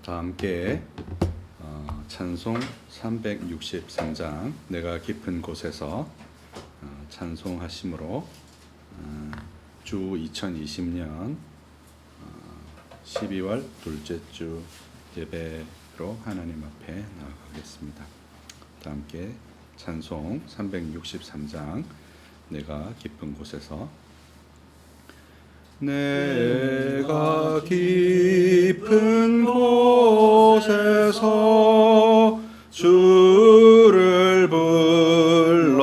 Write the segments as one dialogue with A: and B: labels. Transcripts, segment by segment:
A: 다 함께 찬송 363장 내가 깊은 곳에서 찬송하심으로 주 2020년 12월 둘째 주 예배로 하나님 앞에 나아가겠습니다. 다 함께 찬송 363장 내가 깊은 곳에서 내가 깊은 곳에서 주를 불러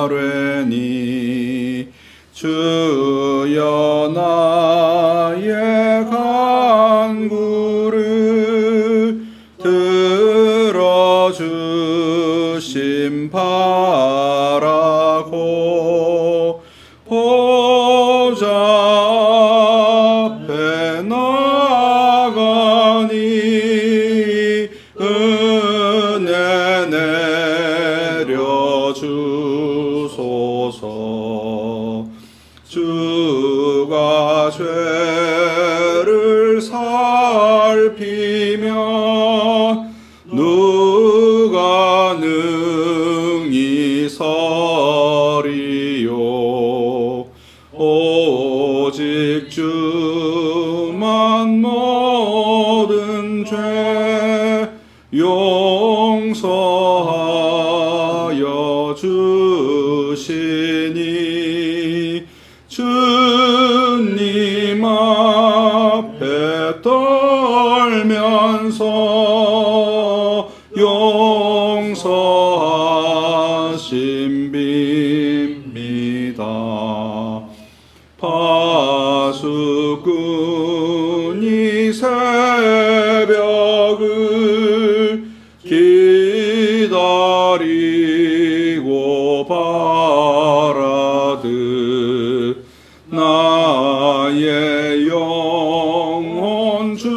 A: 아뢰니 주여 나의 간구를 들어주심 바라고 보좌 앞에 나가니 은혜 내려주소서. 주가 죄를 살피며 누가 능히 서리요. 오직 주만 모든 죄 용서하여 주시니 주님 앞에 떨면서 용서하심 빕니다. 파수꾼이 새벽을 기다리고 바라듯 나의 영혼 주님만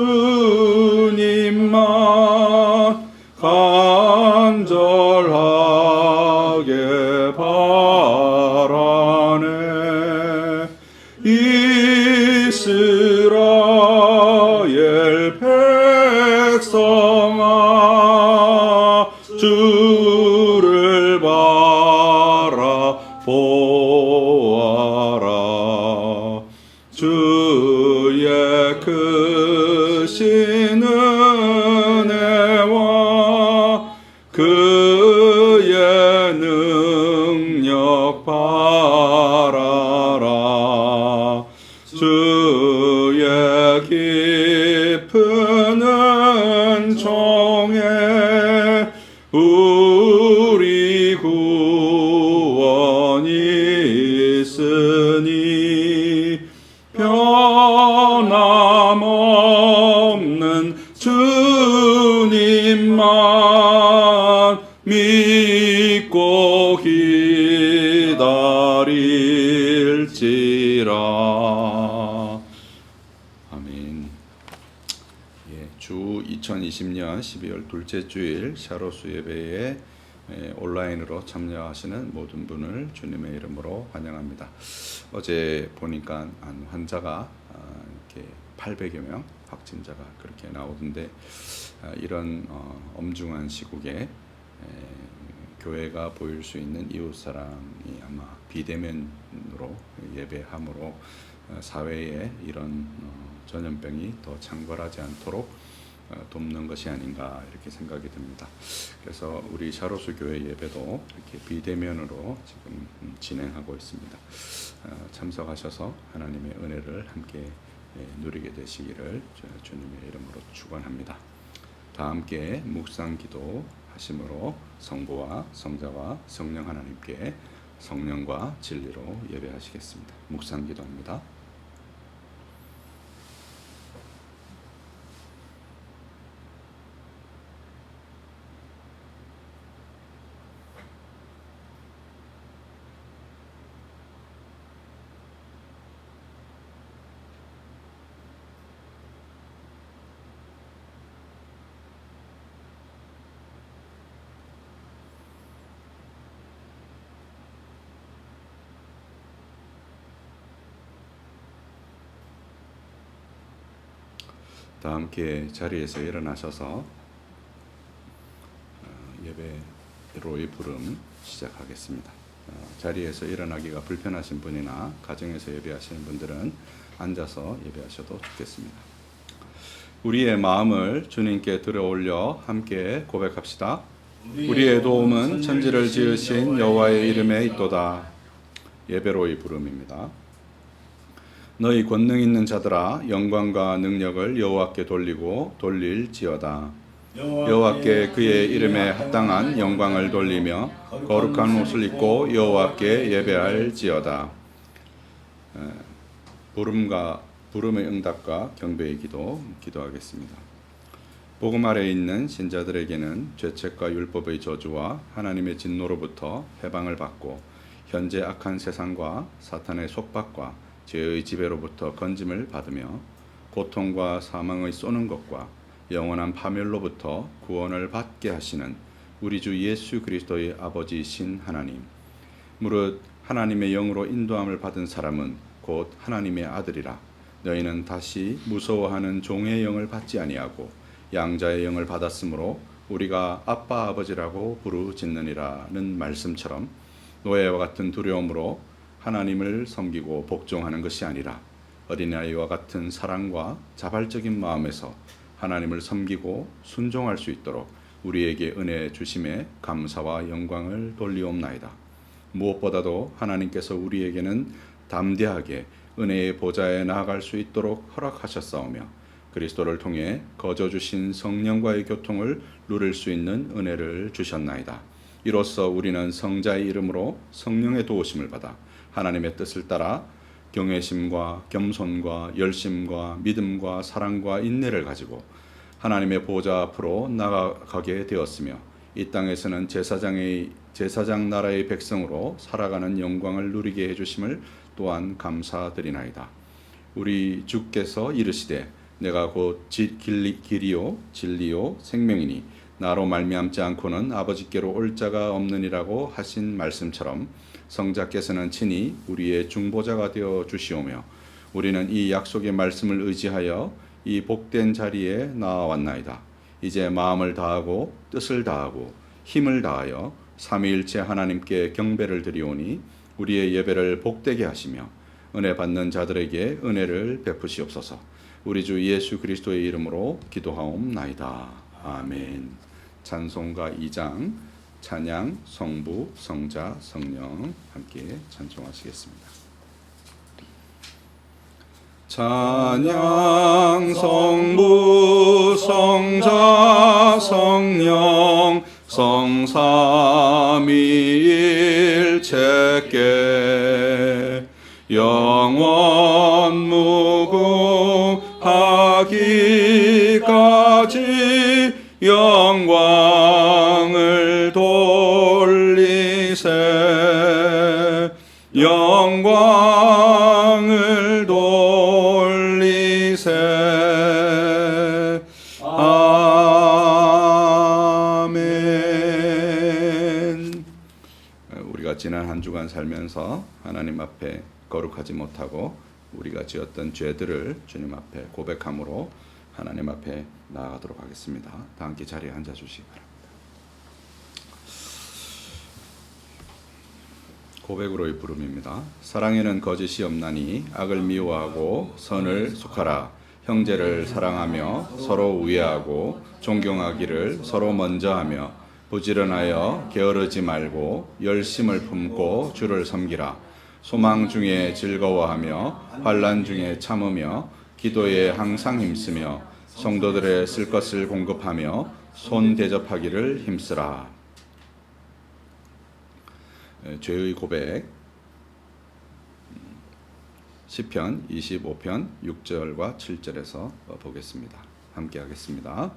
A: 간절하게 바라네. 이스라엘 백성아 주를 바라보아라. 주의 크신 은혜와 그의 능력 바라라. 주의 깊은 은총에 우리 구원이 있으니 변함없는 주님만 믿고 기다릴지라. 아멘. 주 2020년 12월 둘째 주일 샤로스 예배에 온라인으로 참여하시는 모든 분을 주님의 이름으로 환영합니다. 어제 보니까 환자가 이렇게 800여 명 확진자가 그렇게 나오던데 이런 엄중한 시국에 교회가 보일 수 있는 이웃사랑이 아마 비대면으로 예배함으로 사회에 이런 전염병이 더 창궐하지 않도록 돕는 것이 아닌가 이렇게 생각이 듭니다. 그래서 우리 샤로스 교회 예배도 이렇게 비대면으로 지금 진행하고 있습니다. 참석하셔서 하나님의 은혜를 함께 누리게 되시기를 주님의 이름으로 축원합니다. 다 함께 묵상기도 하심으로 성부와 성자와 성령 하나님께 성령과 진리로 예배하시겠습니다. 묵상기도합니다. 다 함께 자리에서 일어나셔서 예배로의 부름 시작하겠습니다. 자리에서 일어나기가 불편하신 분이나 가정에서 예배하시는 분들은 앉아서 예배하셔도 좋겠습니다. 우리의 마음을 주님께 들어올려 함께 고백합시다. 우리의 도움은 천지를 지으신 여호와의 이름에 있도다. 예배로의 부름입니다. 너희 권능 있는 자들아 영광과 능력을 여호와께 돌리고 돌릴지어다. 여호와께 그의 이름에 합당한 영광을 돌리며 거룩한 옷을 입고 여호와께 예배할지어다. 부름의 응답과 경배의 기도하겠습니다. 복음 아래에 있는 신자들에게는 죄책과 율법의 저주와 하나님의 진노로부터 해방을 받고 현재 악한 세상과 사탄의 속박과 죄의 지배로부터 건짐을 받으며 고통과 사망의 쏘는 것과 영원한 파멸로부터 구원을 받게 하시는 우리 주 예수 그리스도의 아버지이신 하나님, 무릇 하나님의 영으로 인도함을 받은 사람은 곧 하나님의 아들이라. 너희는 다시 무서워하는 종의 영을 받지 아니하고 양자의 영을 받았으므로 우리가 아빠 아버지라고 부르짖느니라는 말씀처럼 노예와 같은 두려움으로 하나님을 섬기고 복종하는 것이 아니라 어린아이와 같은 사랑과 자발적인 마음에서 하나님을 섬기고 순종할 수 있도록 우리에게 은혜 주심에 감사와 영광을 돌리옵나이다. 무엇보다도 하나님께서 우리에게는 담대하게 은혜의 보좌에 나아갈 수 있도록 허락하셨사오며 그리스도를 통해 거저 주신 성령과의 교통을 누릴 수 있는 은혜를 주셨나이다. 이로써 우리는 성자의 이름으로 성령의 도우심을 받아 하나님의 뜻을 따라 경외심과 겸손과 열심과 믿음과 사랑과 인내를 가지고 하나님의 보좌 앞으로 나아가게 되었으며 이 땅에서는 제사장 나라의 백성으로 살아가는 영광을 누리게 해주심을 또한 감사드리나이다. 우리 주께서 이르시되 내가 곧 길이요 진리요 생명이니 나로 말미암지 않고는 아버지께로 올 자가 없느니라고 하신 말씀처럼 성자께서는 친히 우리의 중보자가 되어 주시오며 우리는 이 약속의 말씀을 의지하여 이 복된 자리에 나아왔나이다. 이제 마음을 다하고 뜻을 다하고 힘을 다하여 삼위일체 하나님께 경배를 드리오니 우리의 예배를 복되게 하시며 은혜 받는 자들에게 은혜를 베푸시옵소서. 우리 주 예수 그리스도의 이름으로 기도하옵나이다. 아멘. 찬송가 2장 찬양 성부 성자 성령 함께 찬송하시겠습니다. 찬양 성부 성자 성령 성삼위일체께 영원 무궁하기까지 영광을 돌리세 영광을 돌리세 아멘. 우리가 지난 한 주간 살면서 하나님 앞에 거룩하지 못하고 우리가 지었던 죄들을 주님 앞에 고백함으로 하나님 앞에 나아가도록 하겠습니다. 다 함께 자리에 앉아주시기 바랍니다. 고백으로의 부름입니다. 사랑에는 거짓이 없나니 악을 미워하고 선을 속하라. 형제를 사랑하며 서로 우애하고 존경하기를 서로 먼저 하며 부지런하여 게으르지 말고 열심을 품고 주를 섬기라. 소망 중에 즐거워하며 환난 중에 참으며 기도에 항상 힘쓰며 성도들의 쓸 것을 공급하며 손 대접하기를 힘쓰라. 죄의 고백 시편 25편 6절과 7절에서 보겠습니다. 함께 하겠습니다.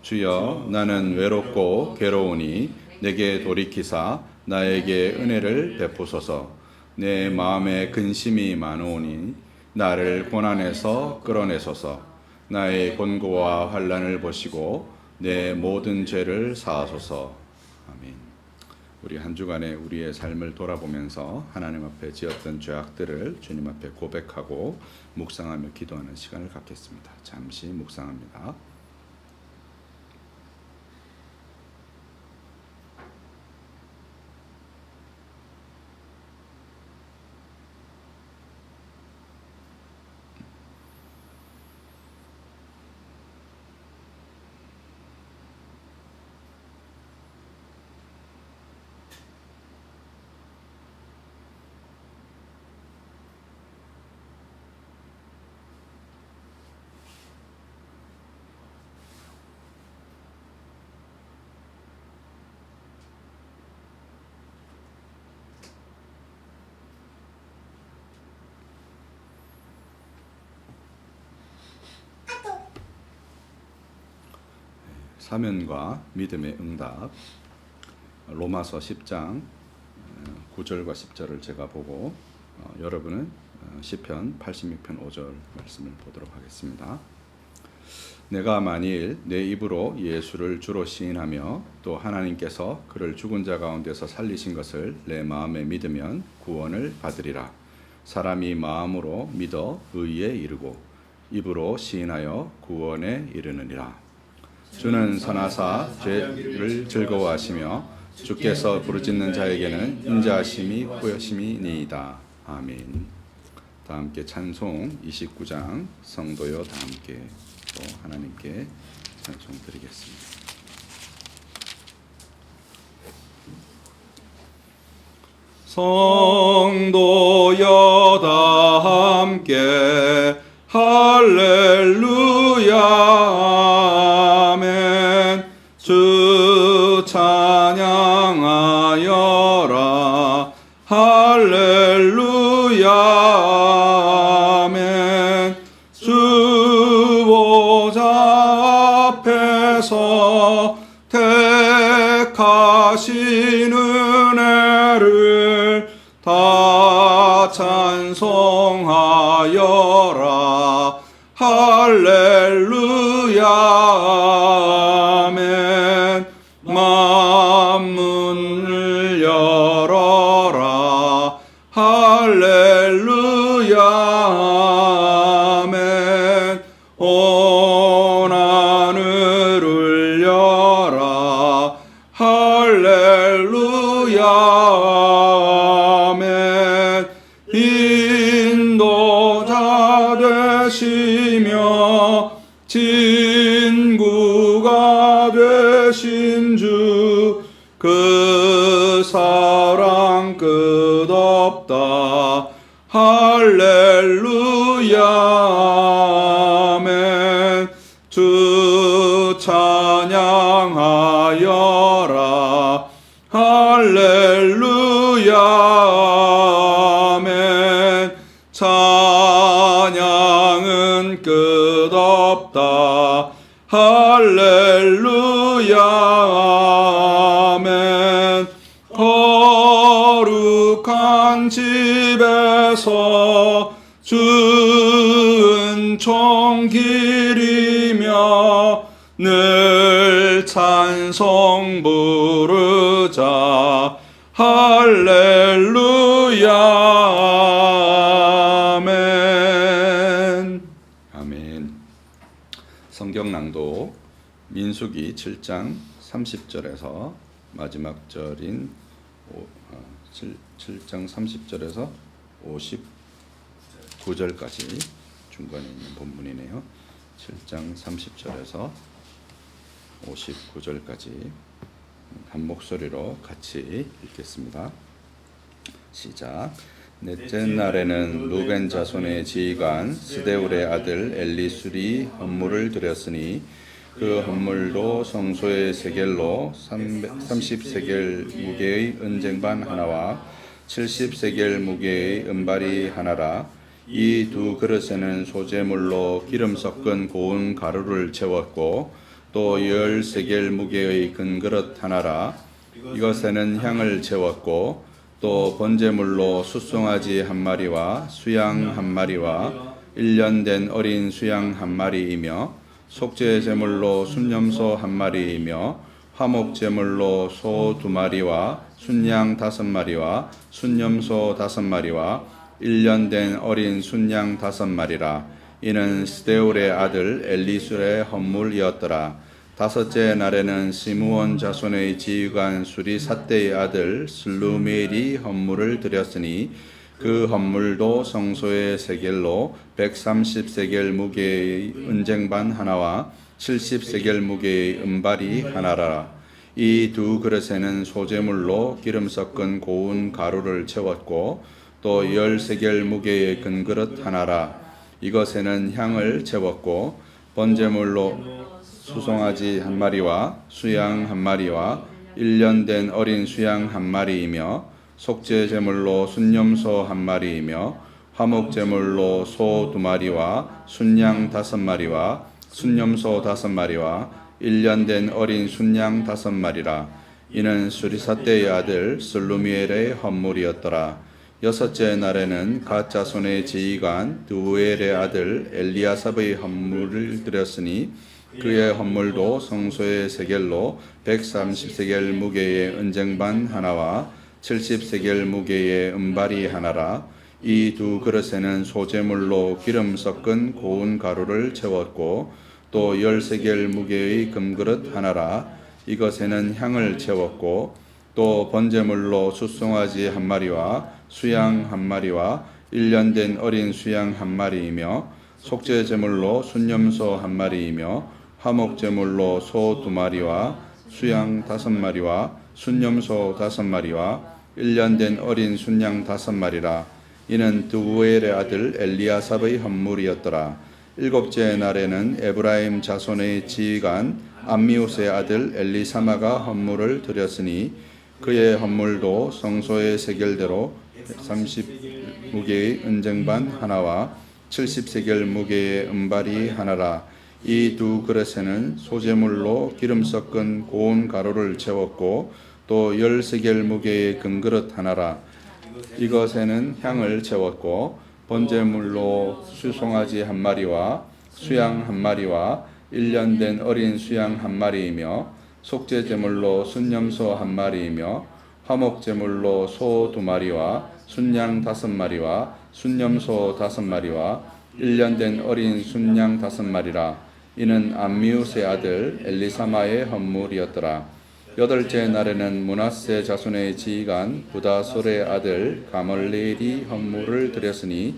A: 주여 나는 외롭고 괴로우니 내게 돌이키사 나에게 은혜를 베푸소서. 내 마음에 근심이 많으오니 나를 고난에서 끌어내소서. 나의 곤고와 환난을 보시고 내 모든 죄를 사하소서. 아멘. 우리 한 주간에 우리의 삶을 돌아보면서 하나님 앞에 지었던 죄악들을 주님 앞에 고백하고 묵상하며 기도하는 시간을 갖겠습니다. 잠시 묵상합니다. 사면과 믿음의 응답, 로마서 10장 9절과 10절을 제가 보고 여러분은 시편 86편 5절 말씀을 보도록 하겠습니다. 내가 만일 내 입으로 예수를 주로 시인하며 또 하나님께서 그를 죽은 자 가운데서 살리신 것을 내 마음에 믿으면 구원을 받으리라. 사람이 마음으로 믿어 의에 이르고 입으로 시인하여 구원에 이르느니라. 주는 선하사 죄를 즐거워하시며 주께서 부르짖는 자에게는 인자하심이 후여심이니이다. 아멘. 다 함께 찬송 29장 성도여 다 함께 또 하나님께 찬송 드리겠습니다. 성도여 다 함께 할렐루야 아멘. 주 찬양하여라 할렐루야 아멘. 주 보좌 앞에서 택하신 은혜를 다 찬송하여라 할렐루야 아멘. 만문을 열어라 할렐루야 아멘. 온 하늘 울려라 할렐루야 아멘. 인도자 되시며 친구가 되신 주 그 사랑 끝없다 할렐루야 아멘. 주 찬양하여라 할렐루야 아멘. 찬양은 끝없다 할렐루야 아멘. 거룩한 집에서 주 은총 기리며 늘 찬송 부르자 할렐루야 아멘. 아멘. 성경 낭독 민수기 7장 30절에서 마지막 절인 7장 30절에서 59절까지 중간에 있는 본문이네요. 7장 30절에서 59절까지 한 목소리로 같이 읽겠습니다. 시작. 넷째 날에는 루벤 자손의 지휘관 스데울의 아들 엘리술이 헌물을 드렸으니 그 헌물도 성소의 세겔로 30세겔 무게의 은쟁반 하나와 70세겔 무게의 은발이 하나라. 이 두 그릇에는 소재물로 기름 섞은 고운 가루를 채웠고 또 10세겔 무게의 금그릇 하나라. 이것에는 향을 채웠고 또 번제물로 숫송아지 한 마리와 수양 한 마리와 1년 된 어린 수양 한 마리이며 속죄 제물로 순념소 한 마리이며 화목 제물로 소 2마리와 순양 5마리와 순염소 5마리와 1년 된 어린 순양 5마리라. 이는 스데울의 아들 엘리술의 헌물이었더라. 다섯째 날에는 시므온 자손의 지휘관 수리삿대의 아들 슬루멜이 헌물을 드렸으니 그 헌물도 성소의 세겔로 130세겔 무게의 은쟁반 하나와 70세겔 무게의 은발이 하나라. 이 두 그릇에는 소재물로 기름 섞은 고운 가루를 채웠고 또 10세겔 무게의 금그릇 하나라. 이것에는 향을 채웠고 번제물로 수송아지 1마리와 수양 1마리와 1년 된 어린 수양 1마리이며 속죄 제물로 순염소 1마리이며 화목 제물로 소 2마리와 순양 5마리와 순염소 5마리와 1년 된 어린 순양 5마리라. 이는 수리삿대의 아들 슬루미엘의 헌물이었더라. 여섯째 날에는 갓 자손의 지휘관 드우엘의 아들 엘리아삽의 헌물을 드렸으니 그의 헌물도 성소의 세겔로 130세겔 무게의 은쟁반 하나와 70세겔 무게의 은발이 하나라. 이 두 그릇에는 소재물로 기름 섞은 고운 가루를 채웠고 또 10세겔 무게의 금그릇 하나라. 이것에는 향을 채웠고 또 번제물로 숫송아지 1마리와 수양 1마리와 1년 된 어린 수양 1마리이며 속죄 제물로 순염소 1마리이며 화목 제물로 소 2마리와 수양 5마리와 순염소 5마리와 1년 된 어린 순양 5마리라. 이는 드우엘의 아들 엘리아삽의 헌물이었더라. 일곱째 날에는 에브라임 자손의 지휘관 암미우스의 아들 엘리사마가 헌물을 드렸으니 그의 헌물도 성소의 세겔대로 130 무게의 은쟁반 하나와 70세겔 무게의 은발이 하나라. 이 두 그릇에는 소재물로 기름 섞은 고운 가루를 채웠고 또 10세겔 무게의 금그릇 하나라. 이것에는 향을 채웠고 번제물로 수송아지 1마리와 수양 1마리와 1년 된 어린 수양 1마리이며 속죄 제물로 순염소 1마리이며 화목 제물로 소 2마리와 순양 5마리와 순염소 5마리와 1년 된 어린 순양 5마리라. 이는 암미우스의 아들 엘리사마의 헌물이었더라. 여덟째 날에는 므낫세 자손의 지휘관 부다솔의 아들 가멀레엘이 헌물을 드렸으니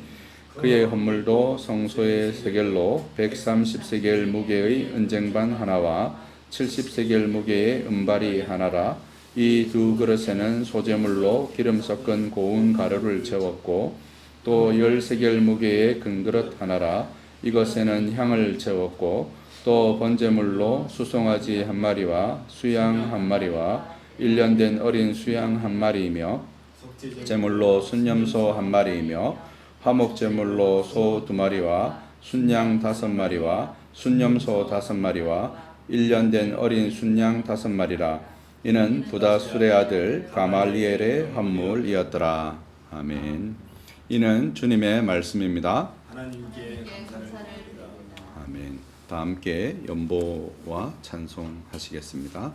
A: 그의 헌물도 성소의 세겔로 130세겔 무게의 은쟁반 하나와 70세겔 무게의 은발이 하나라. 이 두 그릇에는 소재물로 기름 섞은 고운 가루를 채웠고 또 10세겔 무게의 금그릇 하나라. 이것에는 향을 채웠고 또 번제물로 수송아지 1마리와 수양 1마리와 1년 된 어린 수양 1마리이며 제물로 순염소 1마리이며 화목 제물로 소 2마리와 순양 5마리와 순염소 5마리와 1년 된 어린 순양 5마리라. 이는 부다술의 아들 가말리엘의 헌물이었더라. 아멘. 이는 주님의 말씀입니다.
B: 하나님께 감사를 드립니다.
A: 아멘. 다 함께 연보와 찬송하시겠습니다.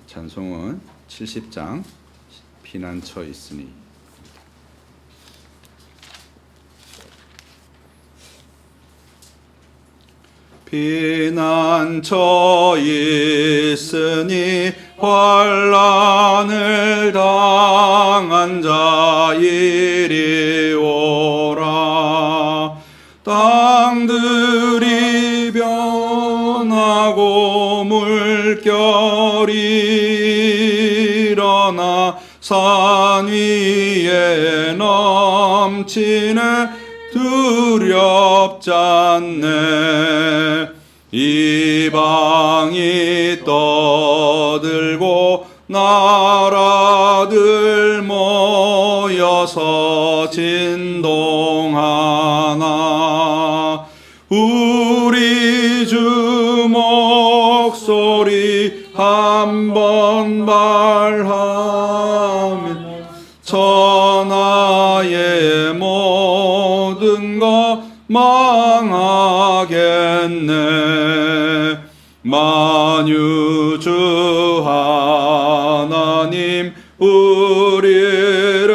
A: 찬송은 70장 피난처 있으니. 피난처 있으니 환난을 당한 자 이리 오라. 땅들이 변하고 물결이 일어나 산 위에 넘치네 두렵지 않네. 이방이 떠들고 나라들 모여서 진동하나. 우리 주 목소리 한번 말하면 천하의 모든 것 망하겠네. 만유주 하나님 우리를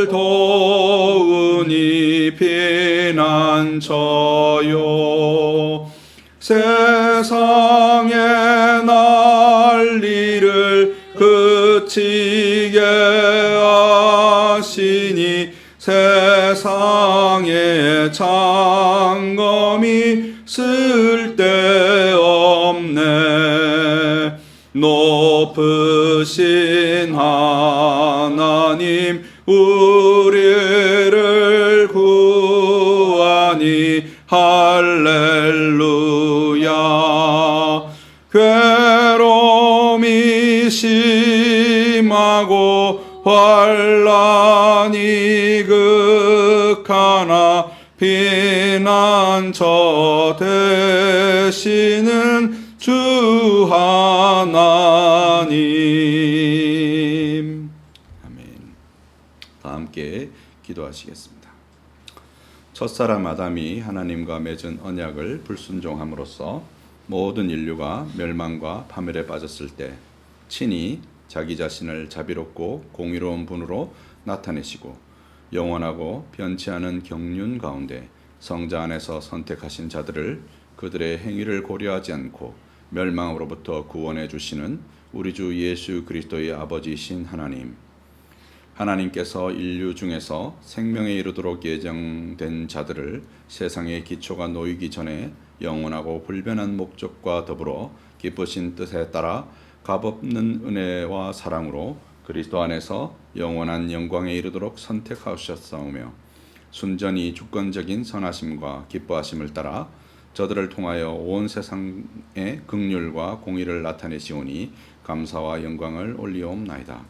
A: 도우니 피난처요. 세상의 난리를 그치게 하시니 세상의 장검이 쓸데없네. 높으신 하나님 우리를 구하니 할렐루야. 괴로움이 심하고 환난이 극하나 피난처 되시는 주 하나님. 아멘. 다 함께 기도하시겠습니다. 첫사람 아담이 하나님과 맺은 언약을 불순종함으로써 모든 인류가 멸망과 파멸에 빠졌을 때 친히 자기 자신을 자비롭고 공의로운 분으로 나타내시고 영원하고 변치 않은 경륜 가운데 성자 안에서 선택하신 자들을 그들의 행위를 고려하지 않고 멸망으로부터 구원해 주시는 우리 주 예수 그리스도의 아버지이신 하나님. 하나님께서 인류 중에서 생명에 이르도록 예정된 자들을 세상의 기초가 놓이기 전에 영원하고 불변한 목적과 더불어 기쁘신 뜻에 따라 값없는 은혜와 사랑으로 그리스도 안에서 영원한 영광에 이르도록 선택하셨사오며 순전히 주권적인 선하심과 기뻐하심을 따라 저들을 통하여 온 세상의 긍휼과 공의를 나타내시오니 감사와 영광을 올리옵나이다.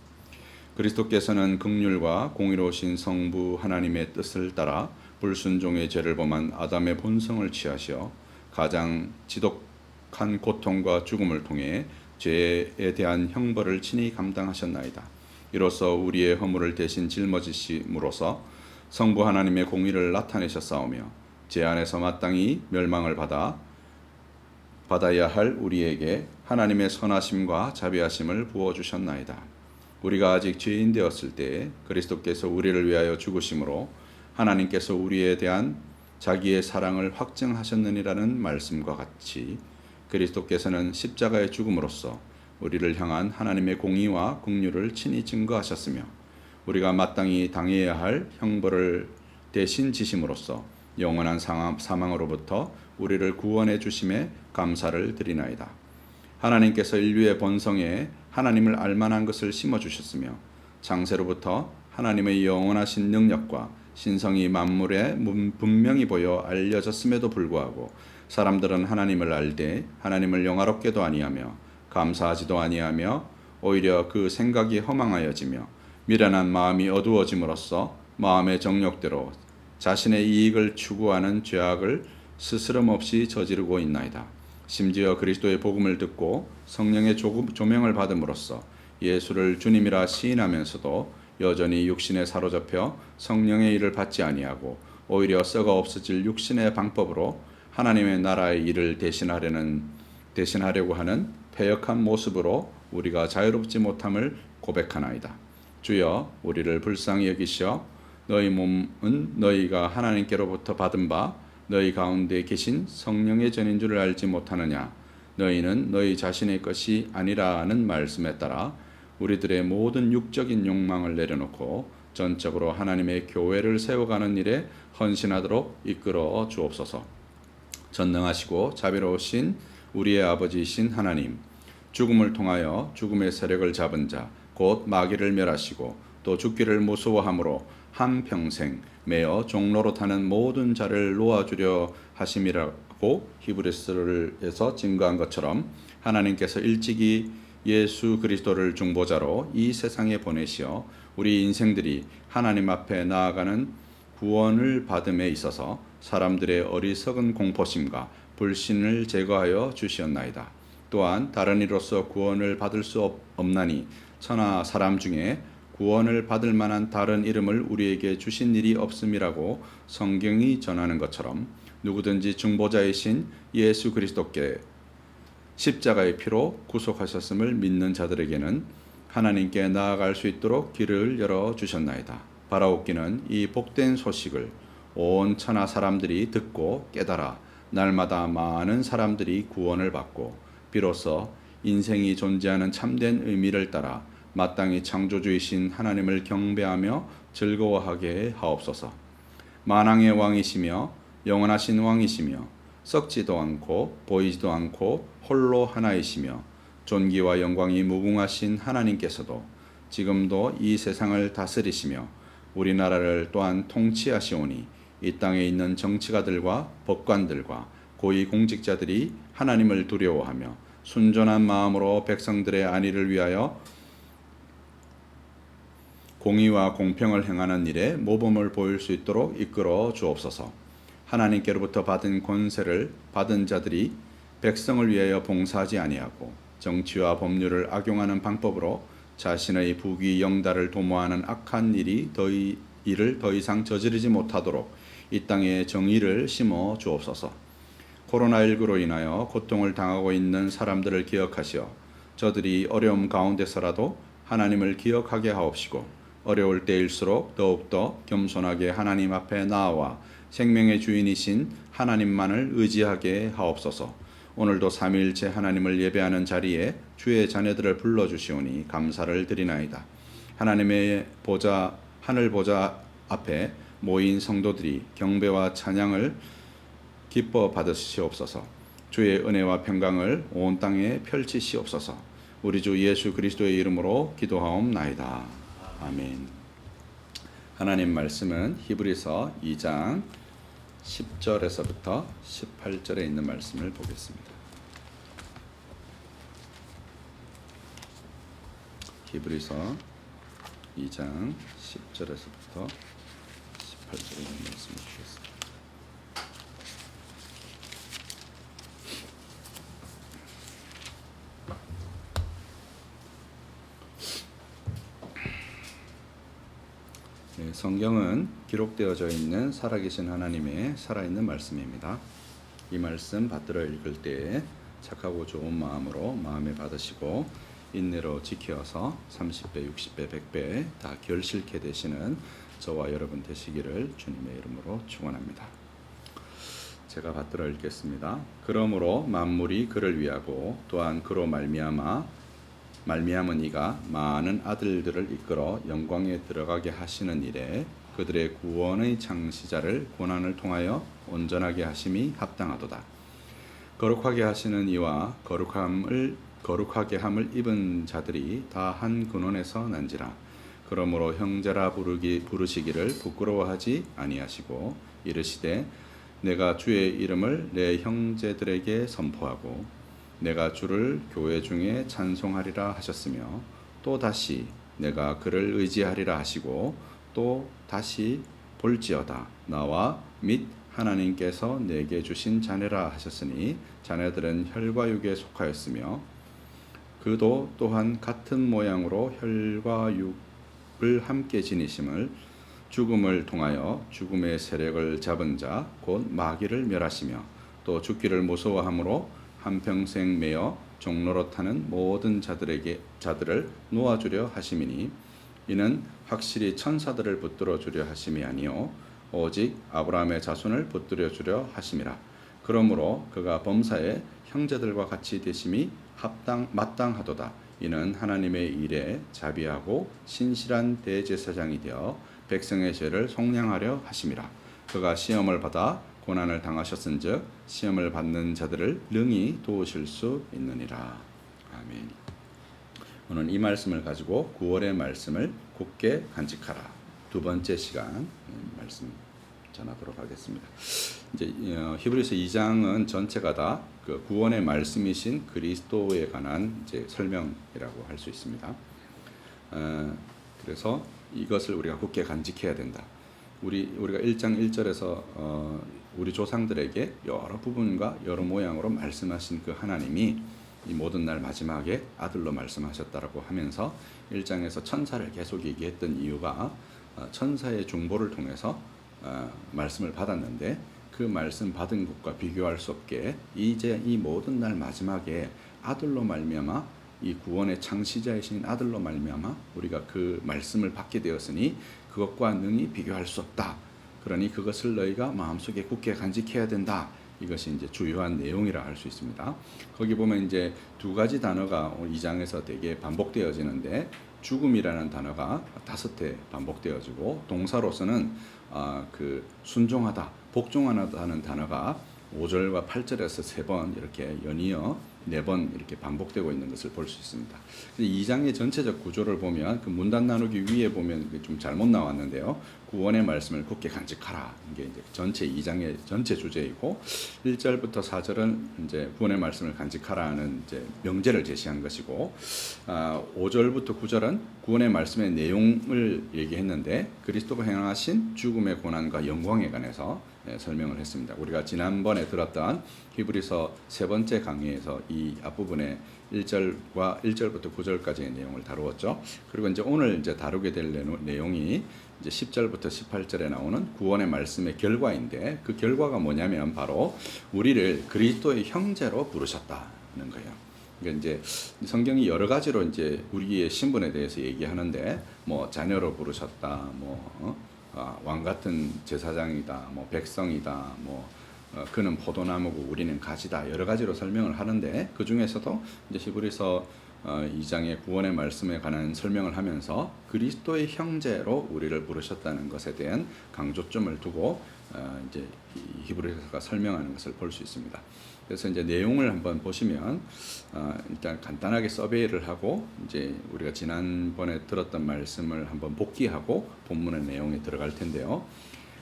A: 그리스도께서는 긍휼과 공의로우신 성부 하나님의 뜻을 따라 불순종의 죄를 범한 아담의 본성을 취하시어 가장 지독한 고통과 죽음을 통해 죄에 대한 형벌을 친히 감당하셨나이다. 이로써 우리의 허물을 대신 짊어지심으로써 성부 하나님의 공의를 나타내셨사오며 죄 안에서 마땅히 멸망을 받아야 할 우리에게 하나님의 선하심과 자비하심을 부어주셨나이다. 우리가 아직 죄인 되었을 때 그리스도께서 우리를 위하여 죽으심으로 하나님께서 우리에 대한 자기의 사랑을 확증하셨느니라는 말씀과 같이 그리스도께서는 십자가의 죽음으로써 우리를 향한 하나님의 공의와 긍휼을 친히 증거하셨으며 우리가 마땅히 당해야 할 형벌을 대신 지심으로써 영원한 사망으로부터 우리를 구원해 주심에 감사를 드리나이다. 하나님께서 인류의 본성에 하나님을 알만한 것을 심어주셨으며 창세로부터 하나님의 영원하신 능력과 신성이 만물에 분명히 보여 알려졌음에도 불구하고 사람들은 하나님을 알되 하나님을 영화롭게도 아니하며 감사하지도 아니하며 오히려 그 생각이 허망하여지며 미련한 마음이 어두워짐으로써 마음의 정욕대로 자신의 이익을 추구하는 죄악을 스스럼없이 저지르고 있나이다. 심지어 그리스도의 복음을 듣고 성령의 조명을 받음으로써 예수를 주님이라 시인하면서도 여전히 육신에 사로잡혀 성령의 일을 받지 아니하고 오히려 썩어 없어질 육신의 방법으로 하나님의 나라의 일을 대신하려고 하는 패역한 모습으로 우리가 자유롭지 못함을 고백하나이다. 주여 우리를 불쌍히 여기시어 너희 몸은 너희가 하나님께로부터 받은 바 너희 가운데 계신 성령의 전인 줄을 알지 못하느냐. 너희는 너희 자신의 것이 아니라는 말씀에 따라 우리들의 모든 육적인 욕망을 내려놓고 전적으로 하나님의 교회를 세워가는 일에 헌신하도록 이끌어 주옵소서. 전능하시고 자비로우신 우리의 아버지이신 하나님, 죽음을 통하여 죽음의 세력을 잡은 자, 곧 마귀를 멸하시고 또 죽기를 무서워함으로 한평생 매어 종로로 타는 모든 자를 놓아주려 하심이라고 히브리서에서 증거한 것처럼 하나님께서 일찍이 예수 그리스도를 중보자로 이 세상에 보내시어 우리 인생들이 하나님 앞에 나아가는 구원을 받음에 있어서 사람들의 어리석은 공포심과 불신을 제거하여 주시었나이다. 또한 다른 이로서 구원을 받을 수 없나니 천하 사람 중에 구원을 받을 만한 다른 이름을 우리에게 주신 일이 없음이라고 성경이 전하는 것처럼 누구든지 중보자이신 예수 그리스도께 십자가의 피로 구속하셨음을 믿는 자들에게는 하나님께 나아갈 수 있도록 길을 열어 주셨나이다. 바라옵기는 이 복된 소식을 온 천하 사람들이 듣고 깨달아 날마다 많은 사람들이 구원을 받고 비로소 인생이 존재하는 참된 의미를 따라 마땅히 창조주이신 하나님을 경배하며 즐거워하게 하옵소서. 만왕의 왕이시며 영원하신 왕이시며 썩지도 않고 보이지도 않고 홀로 하나이시며 존귀와 영광이 무궁하신 하나님께서도 지금도 이 세상을 다스리시며 우리나라를 또한 통치하시오니 이 땅에 있는 정치가들과 법관들과 고위공직자들이 하나님을 두려워하며 순전한 마음으로 백성들의 안위를 위하여 공의와 공평을 행하는 일에 모범을 보일 수 있도록 이끌어 주옵소서. 하나님께로부터 받은 권세를 받은 자들이 백성을 위하여 봉사하지 아니하고 정치와 법률을 악용하는 방법으로 자신의 부귀 영달을 도모하는 악한 일을 더 이상 저지르지 못하도록 이 땅에 정의를 심어 주옵소서. 코로나19로 인하여 고통을 당하고 있는 사람들을 기억하시어 저들이 어려움 가운데서라도 하나님을 기억하게 하옵시고 어려울 때일수록 더욱더 겸손하게 하나님 앞에 나아와 생명의 주인이신 하나님만을 의지하게 하옵소서. 오늘도 삼위일체 하나님을 예배하는 자리에 주의 자녀들을 불러주시오니 감사를 드리나이다. 하나님의 보좌, 하늘 보좌 앞에 모인 성도들이 경배와 찬양을 기뻐 받으시옵소서. 주의 은혜와 평강을 온 땅에 펼치시옵소서. 우리 주 예수 그리스도의 이름으로 기도하옵나이다. 아멘. 하나님 말씀은 히브리서 2장 10절에서부터 18절에 있는 말씀을 보겠습니다. 히브리서 2장 10절에서부터 18절에 있는 말씀을 보겠습니다. 성경은 기록되어져 있는 살아계신 하나님의 살아있는 말씀입니다. 이 말씀 받들어 읽을 때에 착하고 좋은 마음으로 마음에 받으시고 인내로 지켜서 30배, 60배, 100배 다 결실케 되시는 저와 여러분 되시기를 주님의 이름으로 축원합니다. 제가 받들어 읽겠습니다. 그러므로 만물이 그를 위하고 또한 그로 말미암은 이가 많은 아들들을 이끌어 영광에 들어가게 하시는 일에 그들의 구원의 창시자를 고난을 통하여 온전하게 하심이 합당하도다. 거룩하게 하시는 이와 거룩하게 함을 입은 자들이 다 한 근원에서 난지라. 그러므로 형제라 부르시기를 부끄러워하지 아니하시고 이르시되 내가 주의 이름을 내 형제들에게 선포하고 내가 주를 교회 중에 찬송하리라 하셨으며 또 다시 내가 그를 의지하리라 하시고 또 다시 볼지어다 나와 및 하나님께서 내게 주신 자녀라 하셨으니 자녀들은 혈과 육에 속하였으며 그도 또한 같은 모양으로 혈과 육을 함께 지니심을 죽음을 통하여 죽음의 세력을 잡은 자 곧 마귀를 멸하시며 또 죽기를 무서워함으로 한평생 매어 종로로 타는 모든 자들을 놓아주려 하심이니 이는 확실히 천사들을 붙들어 주려 하심이 아니요 오직 아브라함의 자손을 붙들어 주려 하심이라. 그러므로 그가 범사에 형제들과 같이 되심이 마땅하도다. 이는 하나님의 일에 자비하고 신실한 대제사장이 되어 백성의 죄를 속량하려 하심이라. 그가 시험을 받아 고난을 당하셨은즉 시험을 받는 자들을 능히 도우실 수 있느니라. 아멘. 오늘 이 말씀을 가지고 9월의 말씀을 굳게 간직하라. 두 번째 시간 말씀 전하도록 하겠습니다. 이제 히브리서 2장은 전체가 다 그 구원의 말씀이신 그리스도에 관한 이제 설명이라고 할 수 있습니다. 그래서 이것을 우리가 굳게 간직해야 된다. 우리가 1장 1절에서 우리 조상들에게 여러 부분과 여러 모양으로 말씀하신 그 하나님이 이 모든 날 마지막에 아들로 말씀하셨다라고 하면서 1장에서 천사를 계속 얘기했던 이유가 천사의 중보를 통해서 말씀을 받았는데 그 말씀 받은 것과 비교할 수 없게 이제 이 모든 날 마지막에 아들로 말미암아 이 구원의 창시자이신 아들로 말미암아 우리가 그 말씀을 받게 되었으니 그것과 능히 비교할 수 없다. 그러니 그것을 너희가 마음속에 굳게 간직해야 된다. 이것이 이제 주요한 내용이라 할 수 있습니다. 거기 보면 이제 두 가지 단어가 2장에서 되게 반복되어지는데 죽음이라는 단어가 5회 반복되어지고 동사로서는 그 순종하다, 복종하다는 단어가 5절과 8절에서 3번 이렇게 연이어 4번 이렇게 반복되고 있는 것을 볼 수 있습니다. 2장의 전체적 구조를 보면 그 문단 나누기 위에 보면 좀 잘못 나왔는데요. 구원의 말씀을 굳게 간직하라. 이게 이제 전체 2장의 전체 주제이고 1절부터 4절은 이제 구원의 말씀을 간직하라는 이제 명제를 제시한 것이고 5절부터 9절은 구원의 말씀의 내용을 얘기했는데 그리스도가 행하신 죽음의 고난과 영광에 관해서 설명을 했습니다. 우리가 지난번에 들었던 히브리서 3번째 강의에서 이 앞부분에 1절부터 9절까지의 내용을 다루었죠. 그리고 이제 오늘 이제 다루게 될 내용이 이제 10절부터 18절에 나오는 구원의 말씀의 결과인데 그 결과가 뭐냐면 바로 우리를 그리스도의 형제로 부르셨다는 거예요. 그러니까 이제 성경이 여러 가지로 이제 우리의 신분에 대해서 얘기하는데 뭐 자녀로 부르셨다, 왕 같은 제사장이다, 백성이다, 그는 포도나무고 우리는 가지다, 여러 가지로 설명을 하는데 그 중에서도 이제 히브리서 2장의 구원의 말씀에 관한 설명을 하면서 그리스도의 형제로 우리를 부르셨다는 것에 대한 강조점을 두고 이제 히브리서가 설명하는 것을 볼 수 있습니다. 그래서 이제 내용을 한번 보시면 일단 간단하게 서베이를 하고 이제 우리가 지난번에 들었던 말씀을 한번 복기하고 본문의 내용에 들어갈 텐데요.